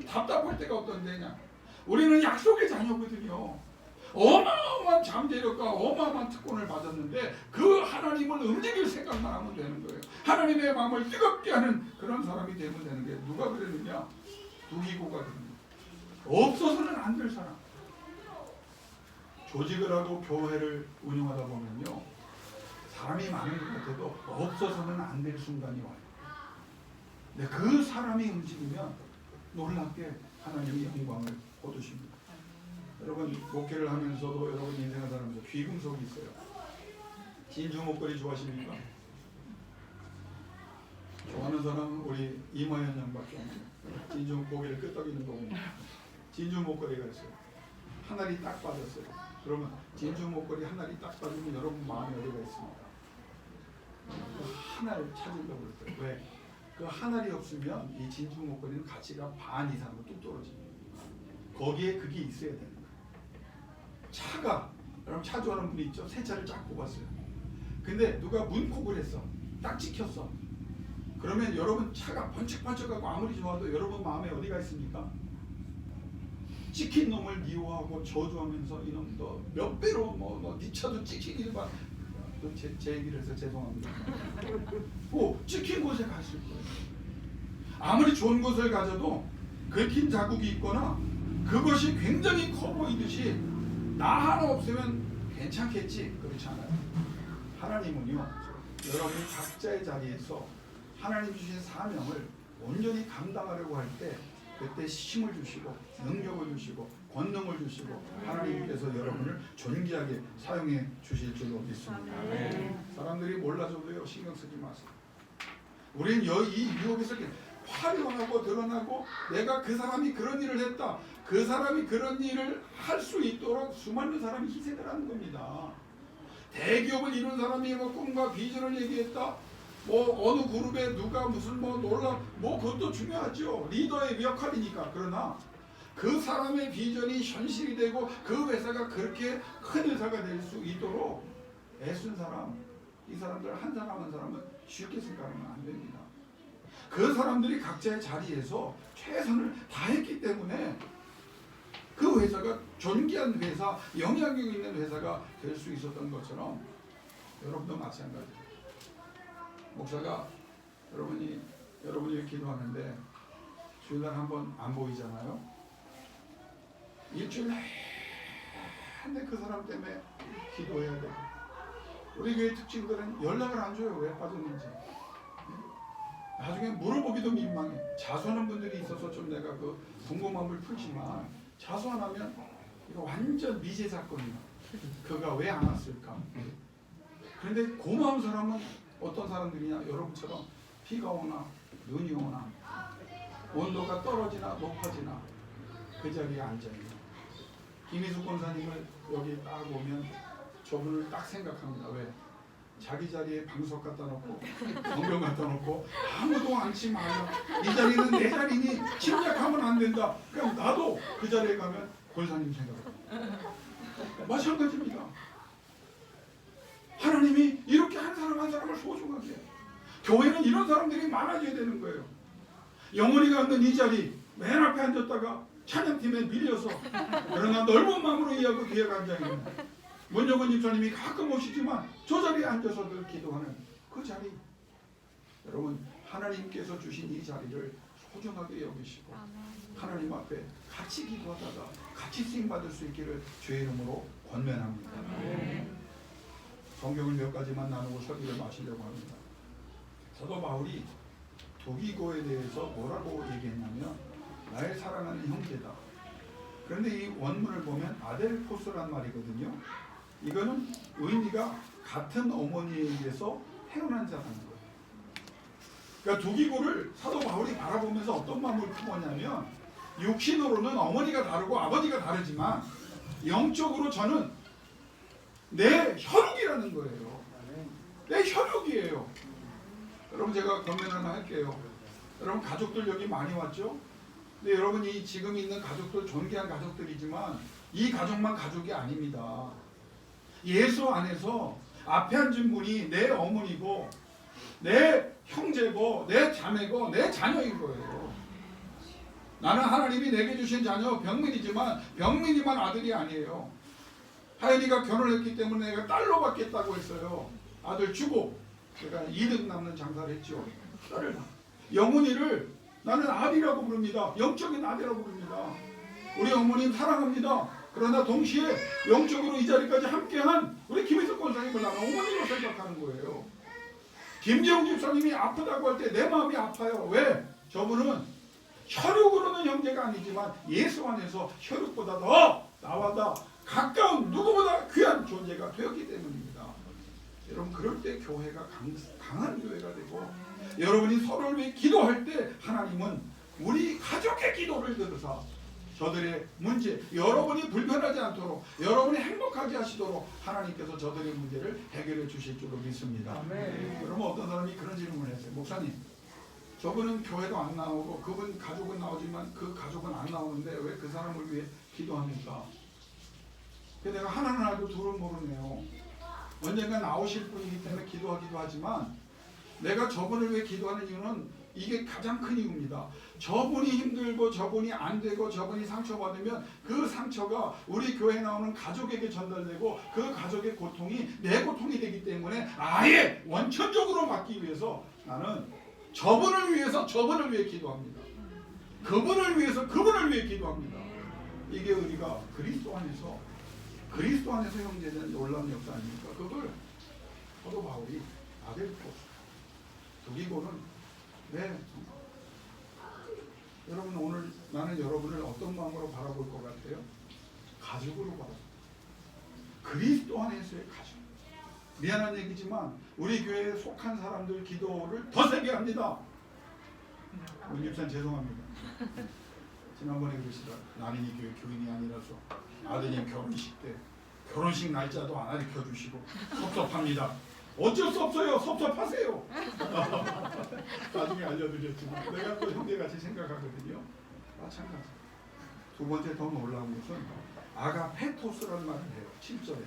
답답할 때가 어떤 데냐. 우리는 약속의 자녀거든요. 어마어마한 잠재력과 어마어마한 특권을 받았는데 그 하나님을 움직일 생각만 하면 되는 거예요. 하나님의 마음을 뜨겁게 하는 그런 사람이 되면 되는 게 누가 그랬느냐? 두기고가 그럽니다. 없어서는 안 될 사람. 조직을 하고 교회를 운영하다 보면요. 사람이 많은 것 같아도 없어서는 안 될 순간이 와요. 근데 그 사람이 움직이면 놀랍게 하나님이 영광을 거두십니다. 여러분 목회를 하면서도 여러분 인생을 살면서 귀금속이 있어요. 진주 목걸이 좋아하십니까? 좋아하는 사람은 우리 이마연 양밖에 없네요. 진주 목걸이를 끄떡이는 거 보면 진주 목걸이가 있어요. 한 알이 딱 빠졌어요. 그러면 진주 목걸이 한 알이 딱 빠지면 여러분 마음에 어디가 있습니까? 한 알 찾으려고 그랬어요. 왜? 그 한 알이 없으면 이 진주 목걸이는 가치가 반 이상으로 뚝 떨어집니다. 거기에 그게 있어야 되는 거예요. 차가 여러분 차 좋아하는 분이 있죠? 새 차를 쫙 뽑았어요. 근데 누가 문콕을 했어. 딱 찍혔어. 그러면 여러분 차가 번쩍번쩍하고 아무리 좋아도 여러분 마음에 어디가 있습니까? 찍힌 놈을 미워하고 저주하면서 이놈 너 몇 배로 네 차도 찍히길 봐. 제 얘기를 해서 죄송합니다. 찍힌 곳에 갔을 거예요. 아무리 좋은 것을 가져도 긁힌 자국이 있거나 그것이 굉장히 커 보이듯이 나 하나 없으면 괜찮겠지. 그렇지 않아요. 하나님은요. 여러분이 각자의 자리에서 하나님 주신 사명을 온전히 감당하려고 할 때 그때 힘을 주시고 능력을 주시고 권능을 주시고 하나님께서 여러분을 존귀하게 사용해 주실 줄로 믿습니다. 사람들이 몰라줘도요 신경 쓰지 마세요. 우리는 이 유혹에서 화려하고 드러나고 내가 그 사람이 그런 일을 했다. 그 사람이 그런 일을 할 수 있도록 수많은 사람이 희생을 하는 겁니다. 대기업을 이룬 사람이 꿈과 비전을 얘기했다. 어느 그룹에 누가 무슨 놀라 그것도 중요하죠. 리더의 역할이니까. 그러나 그 사람의 비전이 현실이 되고 그 회사가 그렇게 큰 회사가 될 수 있도록 애쓴 사람, 이 사람들 한 사람 한 사람은 쉽게 생각하면 안 됩니다. 그 사람들이 각자의 자리에서 최선을 다했기 때문에 그 회사가 존귀한 회사, 영향력 있는 회사가 될 수 있었던 것처럼 여러분도 마찬가지예요. 목사가 여러분이 기도하는데 주일날 한번 안 보이잖아요. 일주일 내내 그 사람 때문에 기도해야 돼. 우리 교회 특징들은 연락을 안 줘요. 왜 빠졌는지. 나중에 물어보기도 민망해. 자수하는 분들이 있어서 좀 내가 그 궁금함을 풀지만 자수 안 하면 이거 완전 미제 사건이야. 그가 왜 안 왔을까? 그런데 고마운 사람은 어떤 사람들이냐? 여러분처럼 비가 오나 눈이 오나 온도가 떨어지나 높아지나 그 자리에 앉아있는 김희숙 권사님을 여기 딱 오면 저분을 딱 생각합니다. 왜? 자기 자리에 방석 갖다 놓고 성경 갖다 놓고 아무도 앉지 마요. 이 자리는 내 자리니 침략하면 안 된다. 그럼 나도 그 자리에 가면 권사님 생각합니다. 마찬가지입니다. 하나님이 이렇게 한 사람 한 사람을 소중하게 해요. 교회는 이런 사람들이 많아져야 되는 거예요. 영원히가 없는 이 자리 맨 앞에 앉았다가 찬양팀에 밀려서 그러나 넓은 마음으로 이하고 뒤에 앉아있는 문정원 집사님이 가끔 오시지만 저 자리에 앉아서 늘 기도하는 그 자리, 여러분 하나님께서 주신 이 자리를 소중하게 여기시고 하나님 앞에 같이 기도하다가 같이 쓰임받을 수 있기를 주의 이름으로 권면합니다. 성경을 몇 가지만 나누고 설교를 마치려고 합니다. 사도 바울이 두기고에 대해서 뭐라고 얘기했냐면 나의 사랑하는 형제다. 그런데 이 원문을 보면 아델포스란 말이거든요. 이거는 의미가 같은 어머니에게서 태어난 자라는 거예요. 그러니까 두기고를 사도 바울이 바라보면서 어떤 마음을 품었냐면 육신으로는 어머니가 다르고 아버지가 다르지만 영적으로 저는 내 혈육이라는 거예요. 내 혈육이에요. 여러분 제가 권면 하나 할게요. 여러분 가족들 여기 많이 왔죠? 근데 여러분 이 지금 있는 가족들 존귀한 가족들이지만 이 가족만 가족이 아닙니다. 예수 안에서 앞에 앉은 분이 내 어머니고 내 형제고 내 자매고 내 자녀인 거예요. 나는 하나님이 내게 주신 자녀 병민이지만 병민이만 아들이 아니에요. 하연이가 결혼했기 때문에 내가 딸로 받겠다고 했어요. 아들 주고 제가 2등 남는 장사를 했죠. 딸을 영훈이를 나는 아비라고 부릅니다. 영적인 아비라고 부릅니다. 우리 어머님 사랑합니다. 그러나 동시에 영적으로 이 자리까지 함께한 우리 김희숙 권사님을 나는 어머니로 생각하는 거예요. 김재웅 집사님이 아프다고 할 때 내 마음이 아파요. 왜? 저분은 혈육으로는 형제가 아니지만 예수 안에서 혈육보다 더 나와 더 가까운 누구보다 귀한 존재가 되었기 때문입니다. 여러분 그럴 때 교회가 강한 교회가 되고 여러분이 서로를 위해 기도할 때 하나님은 우리 가족의 기도를 들으사 저들의 문제, 여러분이 불편하지 않도록 여러분이 행복하게 하시도록 하나님께서 저들의 문제를 해결해 주실 줄로 믿습니다. 여러분 어떤 사람이 그런 질문을 했어요. 목사님 저분은 교회도 안 나오고 그분 가족은 나오지만 그 가족은 안 나오는데 왜 그 사람을 위해 기도합니까? 내가 하나는 알고 둘은 모르네요. 언젠가 나오실 분이기 때문에 기도하기도 하지만 내가 저분을 위해 기도하는 이유는 이게 가장 큰 이유입니다. 저분이 힘들고 저분이 안 되고 저분이 상처받으면 그 상처가 우리 교회에 나오는 가족에게 전달되고 그 가족의 고통이 내 고통이 되기 때문에 아예 원천적으로 막기 위해서 나는 저분을 위해서 저분을 위해 기도합니다. 그분을 위해서 그분을 위해 기도합니다. 이게 우리가 그리스도 안에서 형제된 놀라운 역사 아닙니까? 그걸 사도 바울이 아델포스 두기고는 여러분 오늘 나는 여러분을 어떤 마음으로 바라볼 것 같아요? 가족으로 바라봅니다. 그리스도 안에서의 가족. 미안한 얘기지만 우리 교회에 속한 사람들 기도를 더 세게 합니다. 우리 집사님 죄송합니다. 지난번에 그러시다. 나는 이 교회 교인이 아니라서 아드님 결혼식 때 결혼식 날짜도 안 알려 주시고 섭섭합니다. 어쩔 수 없어요. 섭섭하세요. 나중에 알려드렸지만 내가 또 형제같이 생각하거든요. 마찬가지. 두 번째 더 놀라운 것은 아가페토스라는 말을 해요. 7절에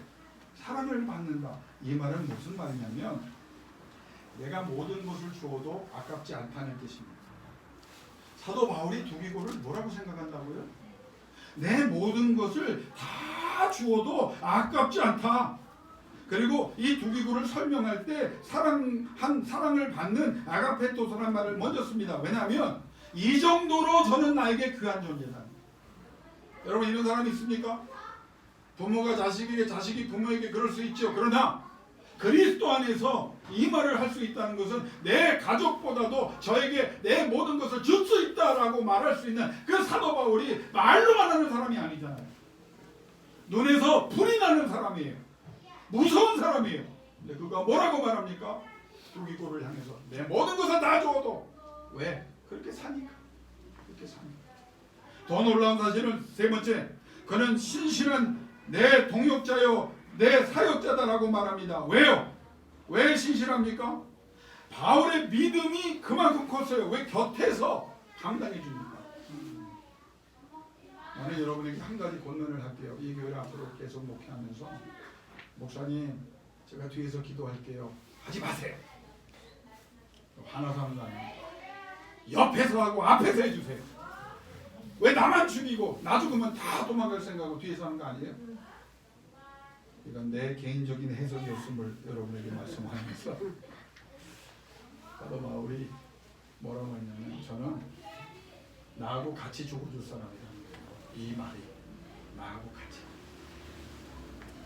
사랑을 받는다. 이 말은 무슨 말이냐면 내가 모든 것을 주어도 아깝지 않다는 뜻입니다. 사도 바울이 두기고를 뭐라고 생각한다고요? 내 모든 것을 다 주어도 아깝지 않다. 그리고 이 두기고를 설명할 때 사랑을 받는 아가페토스라는 말을 먼저 씁니다. 왜냐하면 이 정도로 저는 나에게 귀한 존재다. 여러분 이런 사람이 있습니까? 부모가 자식에게 자식이 부모에게 그럴 수 있죠. 그러나 그리스도 안에서 이 말을 할 수 있다는 것은 내 가족보다도 저에게 내 모든 것을 줄 수 있다라고 말할 수 있는 그 사도 바울이 말로만 하는 사람이 아니잖아요. 눈에서 불이 나는 사람이에요. 무서운 사람이에요. 근데 그가 뭐라고 말합니까? 두기고를 향해서 내 모든 것을 다 줘도 왜? 그렇게 사니까. 더 놀라운 사실은 세 번째, 그는 신실한 내 동역자요 내 사역자다라고 말합니다. 왜요? 왜 신실합니까? 바울의 믿음이 그만큼 컸어요. 왜? 곁에서 감당해 줍니까? 나는 여러분에게 한 가지 권면을 할게요. 이 교회를 앞으로 계속 목회하면서 목사님 제가 뒤에서 기도할게요. 하지 마세요. 화나서 하는 거 아니에요. 옆에서 하고 앞에서 해주세요. 왜 나만 죽이고 나 죽으면 다 도망갈 생각하고 뒤에서 하는 거 아니에요? 이건 내 개인적인 해석이었음을 여러분에게 말씀하면서 사도 바울이 뭐라고 했냐면 저는 나하고 같이 죽어줄 사람이라는 거예요. 이 말이 나하고 같이.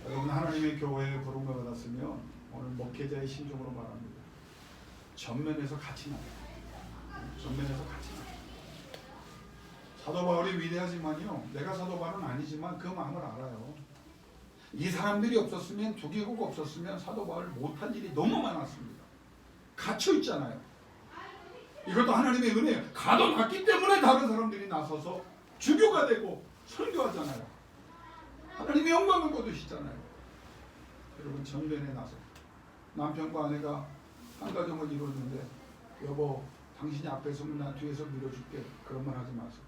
여러분 하나님의 교회에 부름을 받았으면 오늘 목회자의 심정으로 말합니다. 전면에서 같이 나가요. 전면에서 같이 나가요. 사도 바울이 위대하지만요. 내가 사도 바울은 아니지만 그 마음을 알아요. 이 사람들이 없었으면 두기고가 없었으면 사도 바울 못한 일이 너무 많았습니다. 갇혀 있잖아요. 이것도 하나님의 은혜예요. 가둬놨기 때문에 다른 사람들이 나서서 주교가 되고 설교하잖아요. 하나님의 영광을 거두시잖아요. 여러분 전면에 나서 남편과 아내가 한 가정을 이루었는데 여보 당신이 앞에 서면 나 뒤에서 밀어줄게. 그런 말 하지 마세요.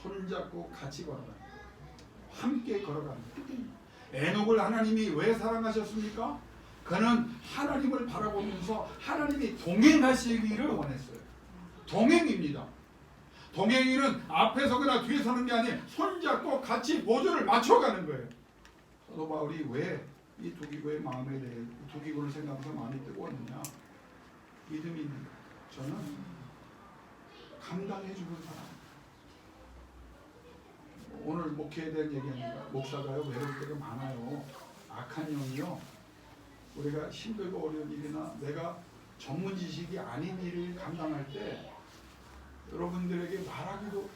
손잡고 같이 걸어가는 거예요. 함께 걸어가는 거예요. 에녹을 하나님이 왜 사랑하셨습니까? 그는 하나님을 바라보면서 하나님이 동행하시기를 원했어요. 동행입니다. 동행인은 앞에 서거나 뒤에 서는 게 아니에요. 손잡고 같이 보조를 맞춰가는 거예요. 사도 바울이 왜 이 두기고의 마음에 대해 두기고를 생각하면서 마음이 뜨거웠느냐? 믿음이 있는 거예요. 저는 감당해 주는 사람. 오늘 목회에 대한 얘기합니다. 목사가요 외로울 때가 많아요. 악한 영이요. 우리가 힘들고 어려운 일이나 내가 전문 지식이 아닌 일을 감당할 때 여러분들에게 말하기도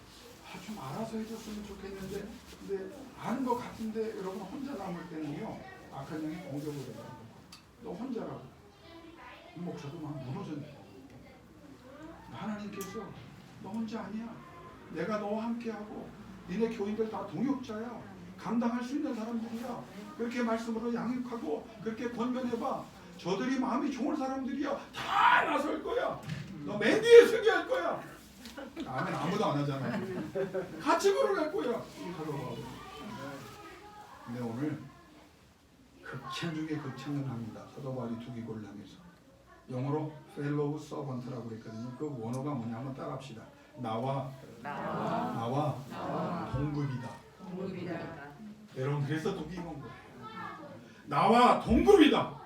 좀 알아서 해줬으면 좋겠는데 근데 아는 것 같은데 여러분 혼자 남을 때는요 악한 영이 공격을 해요. 너 혼자라고. 목사도 막 무너졌네. 하나님께서 너 혼자 아니야. 내가 너와 함께하고 니네 교인들 다 동역자야. 감당할 수 있는 사람들이야. 그렇게 말씀으로 양육하고 그렇게 권면해봐. 저들이 마음이 좋은 사람들이야. 다 나설 거야. 너 맨 뒤에 서게 할 거야. 아멘 아무도 안 하잖아. 같이 걸어갈 거야. 근데 오늘 극찬 중에 극찬을 합니다. 사도 바울이 두기고를 하면서 영어로 fellow servant라고 그랬거든요. 그 원어가 뭐냐면 따라합시다. 나와 동급이다. 여러분 그래서 두기고인 거예요. 나와 동급이다.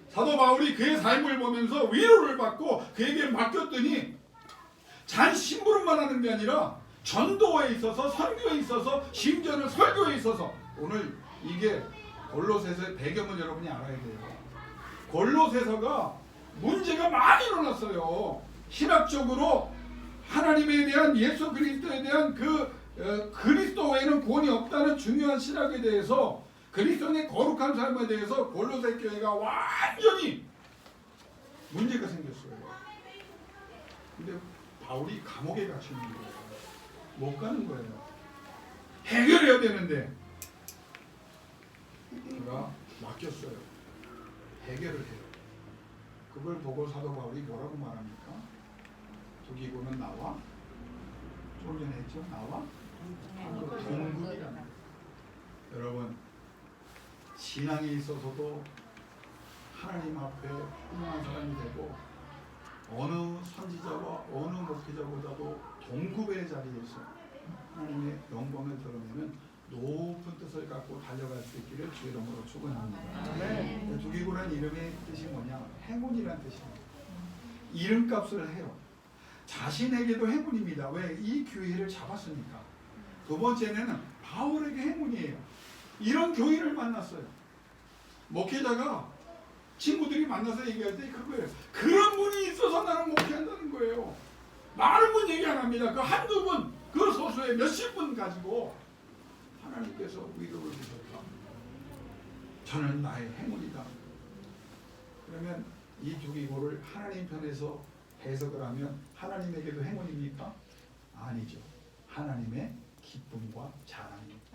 사도 바울이 그의 삶을 보면서 위로를 받고 그에게 맡겼더니 잔 심부름만 하는 게 아니라 전도에 있어서 선교에 있어서 심지어는 설교에 있어서 오늘 이게 골로새서의 배경을 여러분이 알아야 돼요. 골로새서가 문제가 많이 일어났어요. 신학적으로 하나님에 대한 예수 그리스도에 대한 그리스도 외에는 구원이 없다는 중요한 신학에 대해서 그리스도의 거룩한 삶에 대해서 골로새 교회가 완전히 문제가 생겼어요. 근데 바울이 감옥에 갇히는 거예요. 못 가는 거예요. 해결해야 되는데 그가 맡겼어요. 해결을 해요. 그걸 보고 사도 바울이 뭐라고 말합니까? 두기고는 나와 좀 전에 했죠? 나와 동급이라는. 여러분 신앙에 있어서도 하나님 앞에 훌륭한 사람이 되고 어느 선지자와 어느 목회자보다도 동급의 자리에서 하나님의 영광을 드러내는 높은 뜻을 갖고 달려갈 수 있기를 주 이름으로 축원합니다. 두기고라는 이름의 뜻이 뭐냐? 행운이라는 뜻입니다. 이름값을 해요. 자신에게도 행운입니다. 왜? 이 교회를 잡았으니까. 두 번째는 바울에게 행운이에요. 이런 교회를 만났어요. 목회자가 친구들이 만나서 얘기할 때 그거예요. 그런 분이 있어서 나는 목회한다는 거예요. 많은 분 얘기 안 합니다. 그 한두 분, 그 소수의 몇십 분 가지고 하나님께서 위로를 주셨다. 저는 나의 행운이다. 그러면 이 두기고를 하나님 편에서 해석을 하면 하나님에게도 행운입니까? 아니죠. 하나님의 기쁨과 자랑입니다.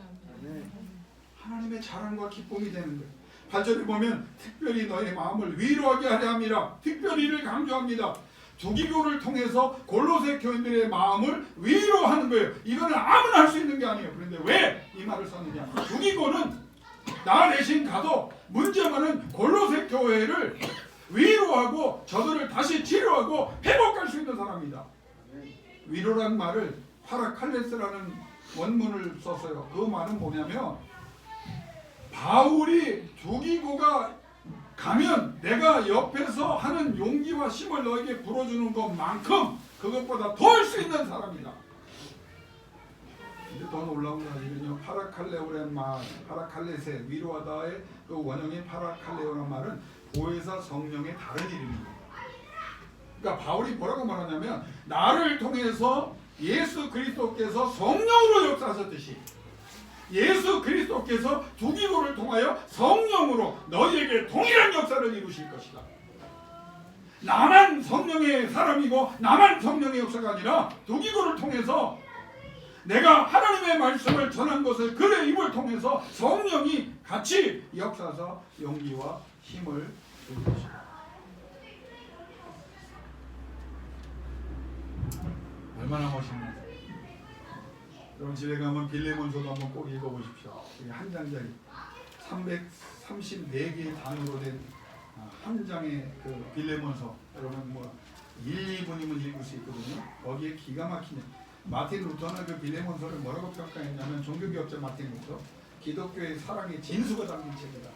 하나님의 자랑과 기쁨이 되는 거예요. 8절에 보면 특별히 너의 마음을 위로하게 하려 함이라. 특별히를 강조합니다. 두기고를 통해서 골로새 교인들의 마음을 위로하는 거예요. 이거는 아무나 할 수 있는 게 아니에요. 그런데 왜 이 말을 썼느냐? 두기고는 나 대신 가도 문제만은 골로새 교회를 위로하고 저들을 다시 치료하고 회복할 수 있는 사람이다. 위로란 말을 파라칼레스라는 원문을 썼어요. 그 말은 뭐냐면 바울이 두기고가 가면 내가 옆에서 하는 용기와 힘을 너에게 불어주는 것만큼 그것보다 더 할 수 있는 사람이다. 이제 더 놀라운 사실은요. 파라칼레오라는 말, 파라칼레세 위로하다의 그 원형인 파라칼레오라는 말은 보혜사 성령의 다른 이름입니다. 그러니까 바울이 뭐라고 말하냐면 나를 통해서 예수 그리스도께서 성령으로 역사하셨듯이 예수 그리스도께서 두기고를 통하여 성령으로 너희에게 동일한 역사를 이루실 것이다. 나만 성령의 사람이고 나만 성령의 역사가 아니라 두기고를 통해서 내가 하나님의 말씀을 전한 것을 그의 입을 통해서 성령이 같이 역사하서 용기와 힘을 줄 것이다. 얼마나 멋있나. 여러분 집에 가면 빌레몬서도 한번 꼭 읽어보십시오. 이게 한 장짜리 334개의 단어로 된 한 장의 그 빌레몬서. 여러분 뭐 1, 2분이면 읽을 수 있거든요. 거기에 기가 막히네. 마틴 루터는 그 빌레몬서를 뭐라고 평가했냐면 종교개혁자 마틴 루터 기독교의 사랑의 진수가 담긴 책이다.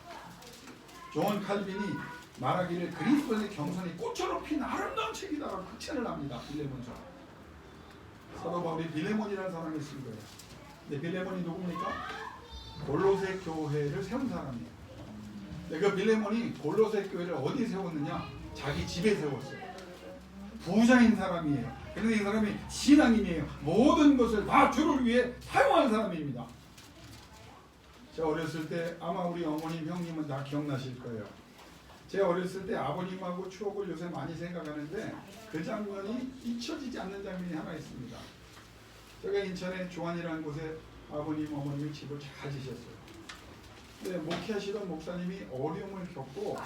존 칼빈이 말하기를 그리스도의 경선이 꽃처럼 핀 아름다운 책이다라고 극찬을 합니다. 빌레몬서. 사도 바울이 빌레몬이라는 사람이 쓴 거예요. 근데 빌레몬이 누굽니까? 골로새 교회를 세운 사람이에요. 근데 그 빌레몬이 골로새 교회를 어디 세웠느냐? 자기 집에 세웠어요. 부자인 사람이에요. 그런데 이 사람이 신앙인이에요. 모든 것을 다 주를 위해 사용한 사람입니다. 제가 어렸을 때 아마 우리 어머님, 형님은 다 기억나실 거예요. 제가 어렸을 때 아버님하고 추억을 요새 많이 생각하는데 그 장면이 잊혀지지 않는 장면이 하나 있습니다. 제가 인천의 조안이라는 곳에 아버님, 어머님이 집을 잘 지셨어요. 근데 목회하시던 목사님이 어려움을 겪고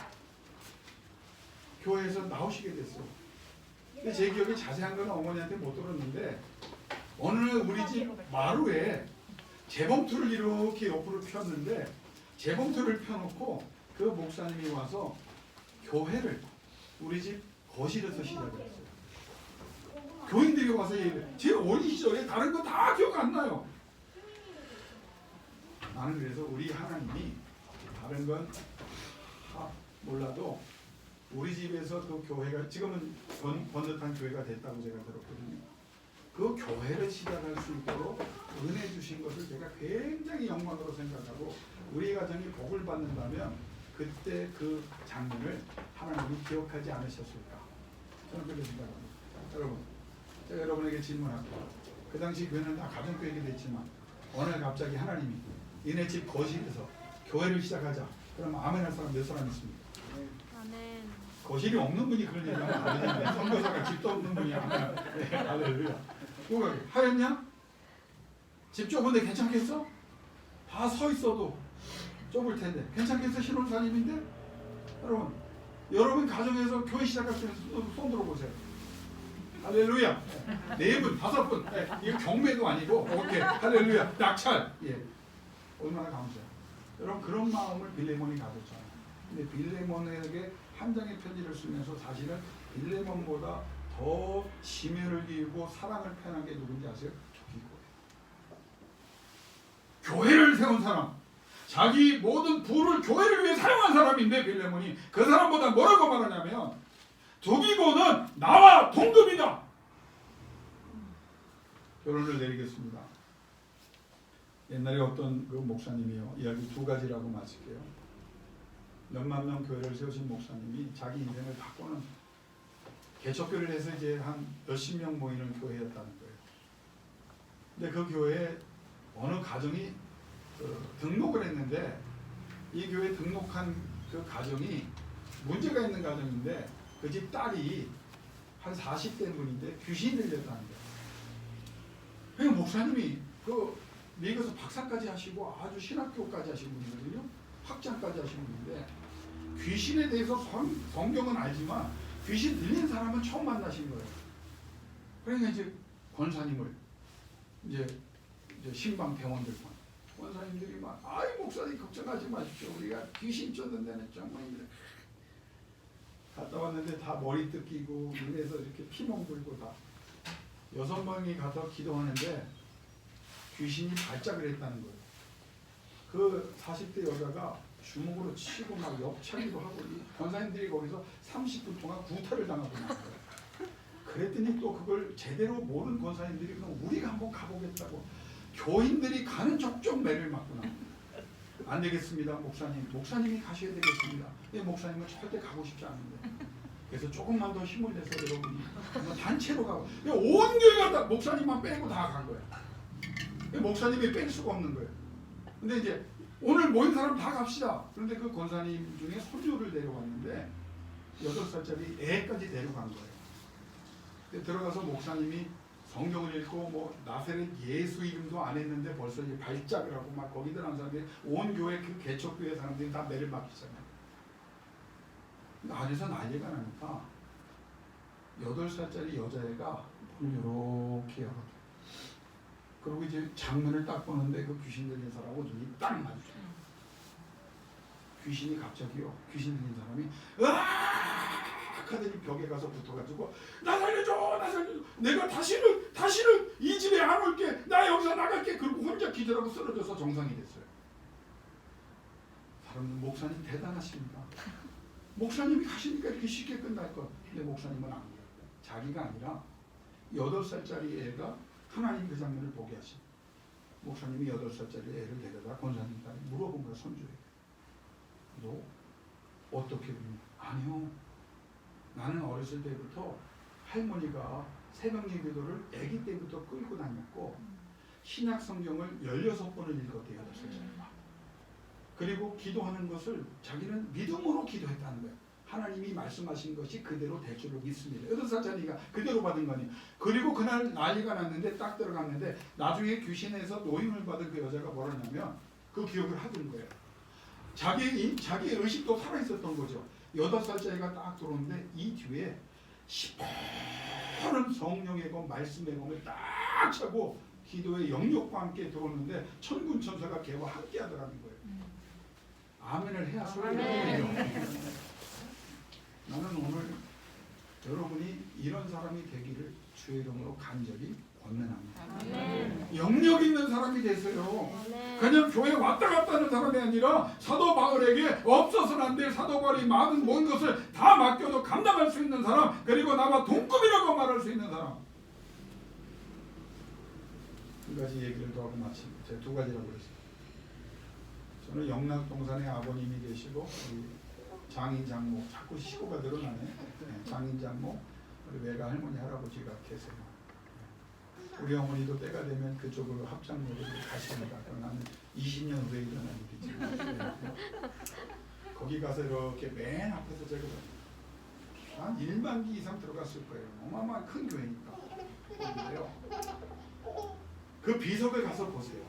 교회에서 나오시게 됐어요. 근데 제 기억에 자세한 건 어머니한테 못 들었는데 어느 날 우리 집 마루에 재봉틀을 이렇게 옆으로 폈는데 재봉틀을 펴놓고 그 목사님이 와서 교회를 우리 집 거실에서 시작을 했어요. 교인들이 와서 얘기해요. 제 어린 시절에 다른 거 다 기억 안 나요. 나는 그래서 우리 하나님이 다른 건 몰라도 우리 집에서 그 교회가 지금은 번듯한 교회가 됐다고 제가 들었거든요. 그 교회를 시작할 수 있도록 은혜 주신 것을 제가 굉장히 영광으로 생각하고 우리 가정이 복을 받는다면 그때 그 장면을 하나님이 기억하지 않으셨을까? 저는 그렇게 생각합니다. 여러분, 제가 여러분에게 질문할게요. 그 당시 교회는 다 가정교회가 됐지만 어느 날 갑자기 하나님이 니네 집 거실에서 교회를 시작하자. 그러면 아멘 할 사람 몇 사람 있습니까? 아멘. 거실이 없는 분이 그런 얘기하면 안 되잖아요. 선교사가 집도 없는 분이 아멘. 네, 할렐루야. 누가 하였냐? 집 좁은데 괜찮겠어? 다 서 있어도 좁을 텐데 괜찮겠어? 신혼사님인데? 여러분 가정에서 교회 시작할 수 있는 손 들어보세요. 할렐루야. 4분, 5분. 네, 이거 경매도 아니고 오케이. 할렐루야. 낙찰. 예. 얼마나 감사해요. 여러분 그런 마음을 빌레몬이 가졌잖아요. 근데 빌레몬에게 한 장의 편지를 쓰면서 사실은 빌레몬보다 더 심혈을 기울이고 사랑을 표현한 게 누군지 아세요? 두기고예요. 교회를 세운 사람, 자기 모든 부를 교회를 위해 사용한 사람인데 빌레몬이 그 사람보다 뭐라고 말하냐면 두기고는 나와 동급이다. 결론을 내리겠습니다. 옛날에 어떤 그 목사님이요, 이야기 2가지라고 마칠게요. 몇만 명 교회를 세우신 목사님이 자기 인생을 바꾸는 개척교회를 해서 이제 한 몇십 명 모이는 교회였다는 거예요. 근데 그 교회에 어느 가정이 등록을 했는데 이 교회에 등록한 그 가정이 문제가 있는 가정인데 그 집 딸이 한 40대 분인데 귀신이 들렸다는 거예요. 그러니까 목사님이 그 미국에서 박사까지 하시고 아주 신학교까지 하신 분이거든요. 학장까지 하신 분인데 귀신에 대해서 성경은 알지만 귀신 들린 사람은 처음 만나신 거예요. 그러니까 이제 권사님을 이제 신방 대원들 권사님들이 막 아이 목사님 걱정하지 마십시오. 우리가 귀신 쫓는 데는 정말 힘들어요. 갔다 왔는데 다 머리 뜯기고 눈에서 이렇게 피멍 불고 다 6명이 가서 기도하는데 귀신이 발작을 했다는 거예요. 그 40대 여자가 주먹으로 치고 막 옆차기도 하고 권사님들이 거기서 30분 동안 구타를 당하고 나왔어요. 그랬더니 또 그걸 제대로 모르는 권사님들이 그럼 우리가 한번 가보겠다고 교인들이 가는 족족 매를 맞고 나옵니다. 안 되겠습니다 목사님이 가셔야 되겠습니다. 근데 목사님은 절대 가고 싶지 않은데 그래서 조금만 더 힘을 내서 여러분이 단체로 가고 온 교회가 다 목사님만 빼고 다 간 거예요. 목사님이 뺄 수가 없는 거예요. 근데 이제 오늘 모인 사람 다 갑시다. 그런데 그 권사님 중에 손주를 데려왔는데 8살짜리 애까지 데려간 거예요. 들어가서 목사님이 성경을 읽고 뭐 나사렛 예수 이름도 안 했는데 벌써 이제 발작을 하고 막 거기 들어간 사람들이 온 교회 그 개척교회 사람들이 다 매를 맞기잖아요. 안에서 난리가 나니까 8살짜리 여자애가 문을 이렇게 열어줘. 그리고 이제 장문을 딱 보는데 그 귀신 들린 사람하고 눈이 딱 마주쳐요. 귀신이 갑자기요. 귀신 들린 사람이 으악 하더니 벽에 가서 붙어가지고 나 살려줘 나 살려줘 내가 다시는 이 집에 안 올게 나 여기서 나갈게 그리고 혼자 기절하고 쓰러져서 정상이 됐어요. 사람들 목사님 대단하십니다. 목사님이 가시니까 이렇게 쉽게 끝날 것. 근데 목사님은 안 그래요. 자기가 아니라 8살짜리 애가 하나님 그 장면을 보게 하신 목사님이 8살짜리 애를 데려다 권사님한테 물어본 거야. 손주에게 너 어떻게 보냐. 아니요 나는 어렸을 때부터 할머니가 새벽 예배도를 아기 때부터 끌고 다녔고 신약 성경을 16번을 읽었대요. 8살짜리가. 그리고 기도하는 것을 자기는 믿음으로 기도했다는 거예요. 하나님이 말씀하신 것이 그대로 될 줄로 믿습니다. 8살짜리가 그대로 받은 거니. 그리고 그날 난리가 났는데 딱 들어갔는데 나중에 귀신에서 노임을 받은 그 여자가 뭐라냐면 그 기억을 하던 거예요. 자기의 의식도 살아있었던 거죠. 8살짜리가 딱 들어오는데 이 뒤에 시퍼런 성령의 검 말씀의 검을 딱 차고 기도의 영역과 함께 들어오는데 천군 천사가 걔와 함께 하더라는 거예요. 아멘을 해야 소리가 들려요. 나는 오늘 여러분이 이런 사람이 되기를 주의 이름으로 간절히 권면합니다. 아멘. 영역 있는 사람이 되세요. 아멘. 그냥 교회 왔다 갔다 하는 사람이 아니라 사도 바울에게 없어서는 안 될 사도 바울이 많은 모든 것을 다 맡겨도 감당할 수 있는 사람, 그리고 나와 동급이라고 말할 수 있는 사람. 두 가지 얘기를 더 하고 마칩니다. 제가 2가지라고 그랬어요. 저는 영락동산의 아버님이 되시고 우리 장인 장모, 자꾸 시고가 늘어나네. 장인 장모, 우리 외가 할머니 할아버지가 계세요. 우리 어머니도 때가 되면 그쪽으로 합장로를 가십니다. 나는 20년 후에 일어난 일이지. 거기 가서 이렇게 맨 앞에서 제가 한 1만 기 이상 들어갔을 거예요. 어마어마한 큰 교회니까. 그런데요, 그 비석을 가서 보세요.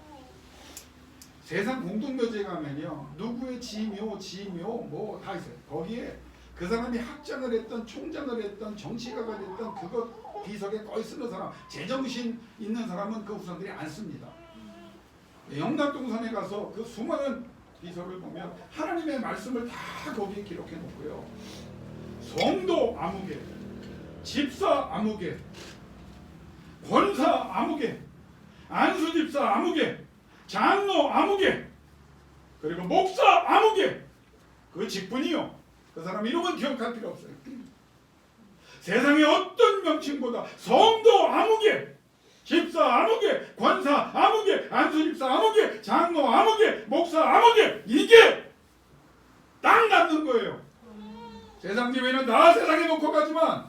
세상 공동묘지에 가면요, 누구의 지묘 뭐 다 있어요. 거기에 그 사람이 학장을 했던, 총장을 했던, 정치가가 됐던 그것 비석에 거의 쓰는 사람, 제정신 있는 사람은 그 후손들이 안 씁니다. 영락동산에 가서 그 수많은 비석을 보면 하나님의 말씀을 다 거기에 기록해 놓고요. 성도 아무개, 집사 아무개, 권사 아무개, 안수집사 아무개, 장로 아무개, 그리고 목사 아무개, 그 직분이요. 그 사람 이름은 기억할 필요 없어요. 세상의 어떤 명칭보다 성도 아무개, 집사 아무개, 권사 아무개, 안수집사 아무개, 장로 아무개, 목사 아무개, 이게 딱 맞는 거예요. 세상 집에는 다 세상에 놓고 가지만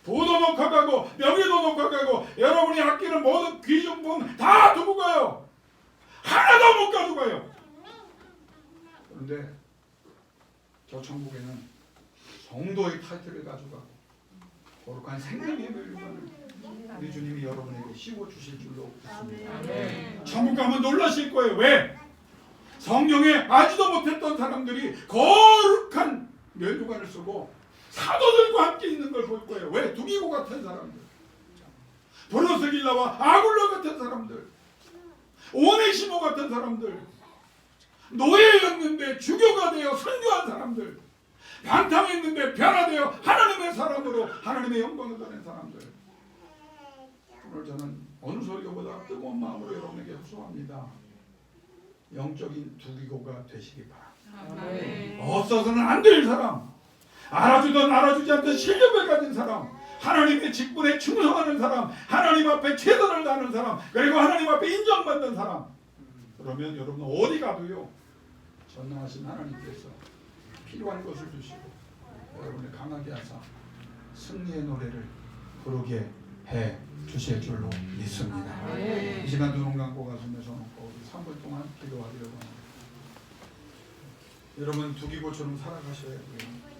부도 놓고 가고 명예도 놓고 가고 여러분이 아끼는 모든 귀중품 다 두고 가요. 하나도 못 가져가요. 그런데 저 천국에는 성도의 타이틀을 가져가고 거룩한 생명의 멸류관을 우리 주님이 여러분에게 씌워 주실 줄로 믿습니다. 천국 가면 놀라실 거예요. 왜? 성경에 알지도 못했던 사람들이 거룩한 멸류관을 쓰고 사도들과 함께 있는 걸 볼 거예요. 왜? 두기고 같은 사람들, 브로스길라와 아굴라 같은 사람들, 오네시모 같은 사람들, 노예였는데 주교가 되어 선교한 사람들, 방탕했는데 변화되어 하나님의 사람으로 하나님의 영광을 드러낸 사람들. 오늘 저는 어느 소리보다 뜨거운 마음으로 여러분에게 호소합니다. 영적인 두기고가 되시기 바랍니다. 없어서는 안 될 사람, 알아주든 알아주지 않든 실력을 가진 사람, 하나님의 직분에 충성하는 사람, 하나님 앞에 최선을 다하는 사람, 그리고 하나님 앞에 인정받는 사람. 그러면 여러분 어디 가도요 전능하신 하나님께서 필요한 것을 주시고 여러분을 강하게 하사 승리의 노래를 부르게 해 주실 줄로 믿습니다. 이 시간 두 눈 감고 가슴에 손놓고 3분 동안 기도하기를 원합니다. 여러분 두기고처럼 살아가셔야 돼요.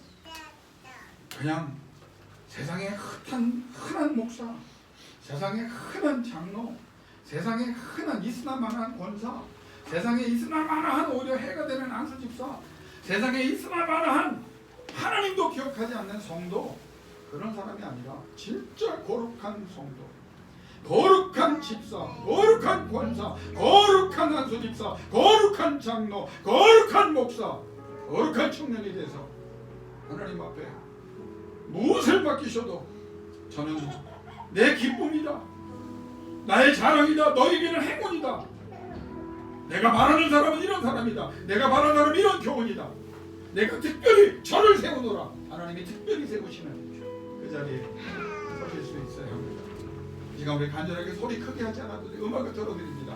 그냥 세상에 흔한 목사, 세상에 흔한 장로, 세상에 흔한 있으나마나한 권사, 세상에 있으나마나한 오히려 해가 되는 안수집사, 세상에 있으나마나한 하나님도 기억하지 않는 성도, 그런 사람이 아니라 진짜 거룩한 성도, 거룩한 집사, 거룩한 권사, 거룩한 안수집사, 거룩한 장로, 거룩한 목사, 거룩한 청년이 돼서 하나님 앞에 무엇을 맡기셔도 저는 내 기쁨이다, 나의 자랑이다, 너에게는 행운이다, 내가 말하는 사람은 이런 사람이다, 내가 말하는 사람은 이런 교훈이다, 내가 특별히 저를 세우노라, 하나님이 특별히 세우시는 그 자리에 서실 수 있어야 합니다. 이 시간 우리 간절하게 소리 크게 하지 않아도 음악을 들어드립니다.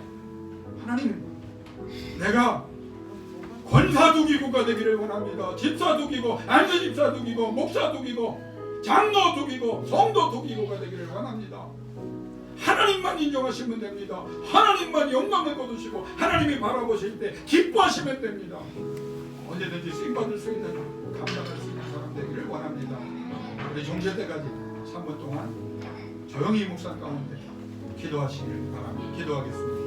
하나님, 내가 권사 두기고가 되기를 원합니다. 집사 두기고, 안수 집사 두기고, 목사 두기고, 장로 두기고, 성도 두기고가 되기를 원합니다. 하나님만 인정하시면 됩니다. 하나님만 영광을 거두시고 하나님이 바라보실 때 기뻐하시면 됩니다. 언제든지 쓰임받을 수 있는, 감당할 수 있는 사람 되기를 원합니다. 우리 종칠 때까지 3분 동안 조용히 묵상 가운데 기도하시길 바랍니다. 기도하겠습니다.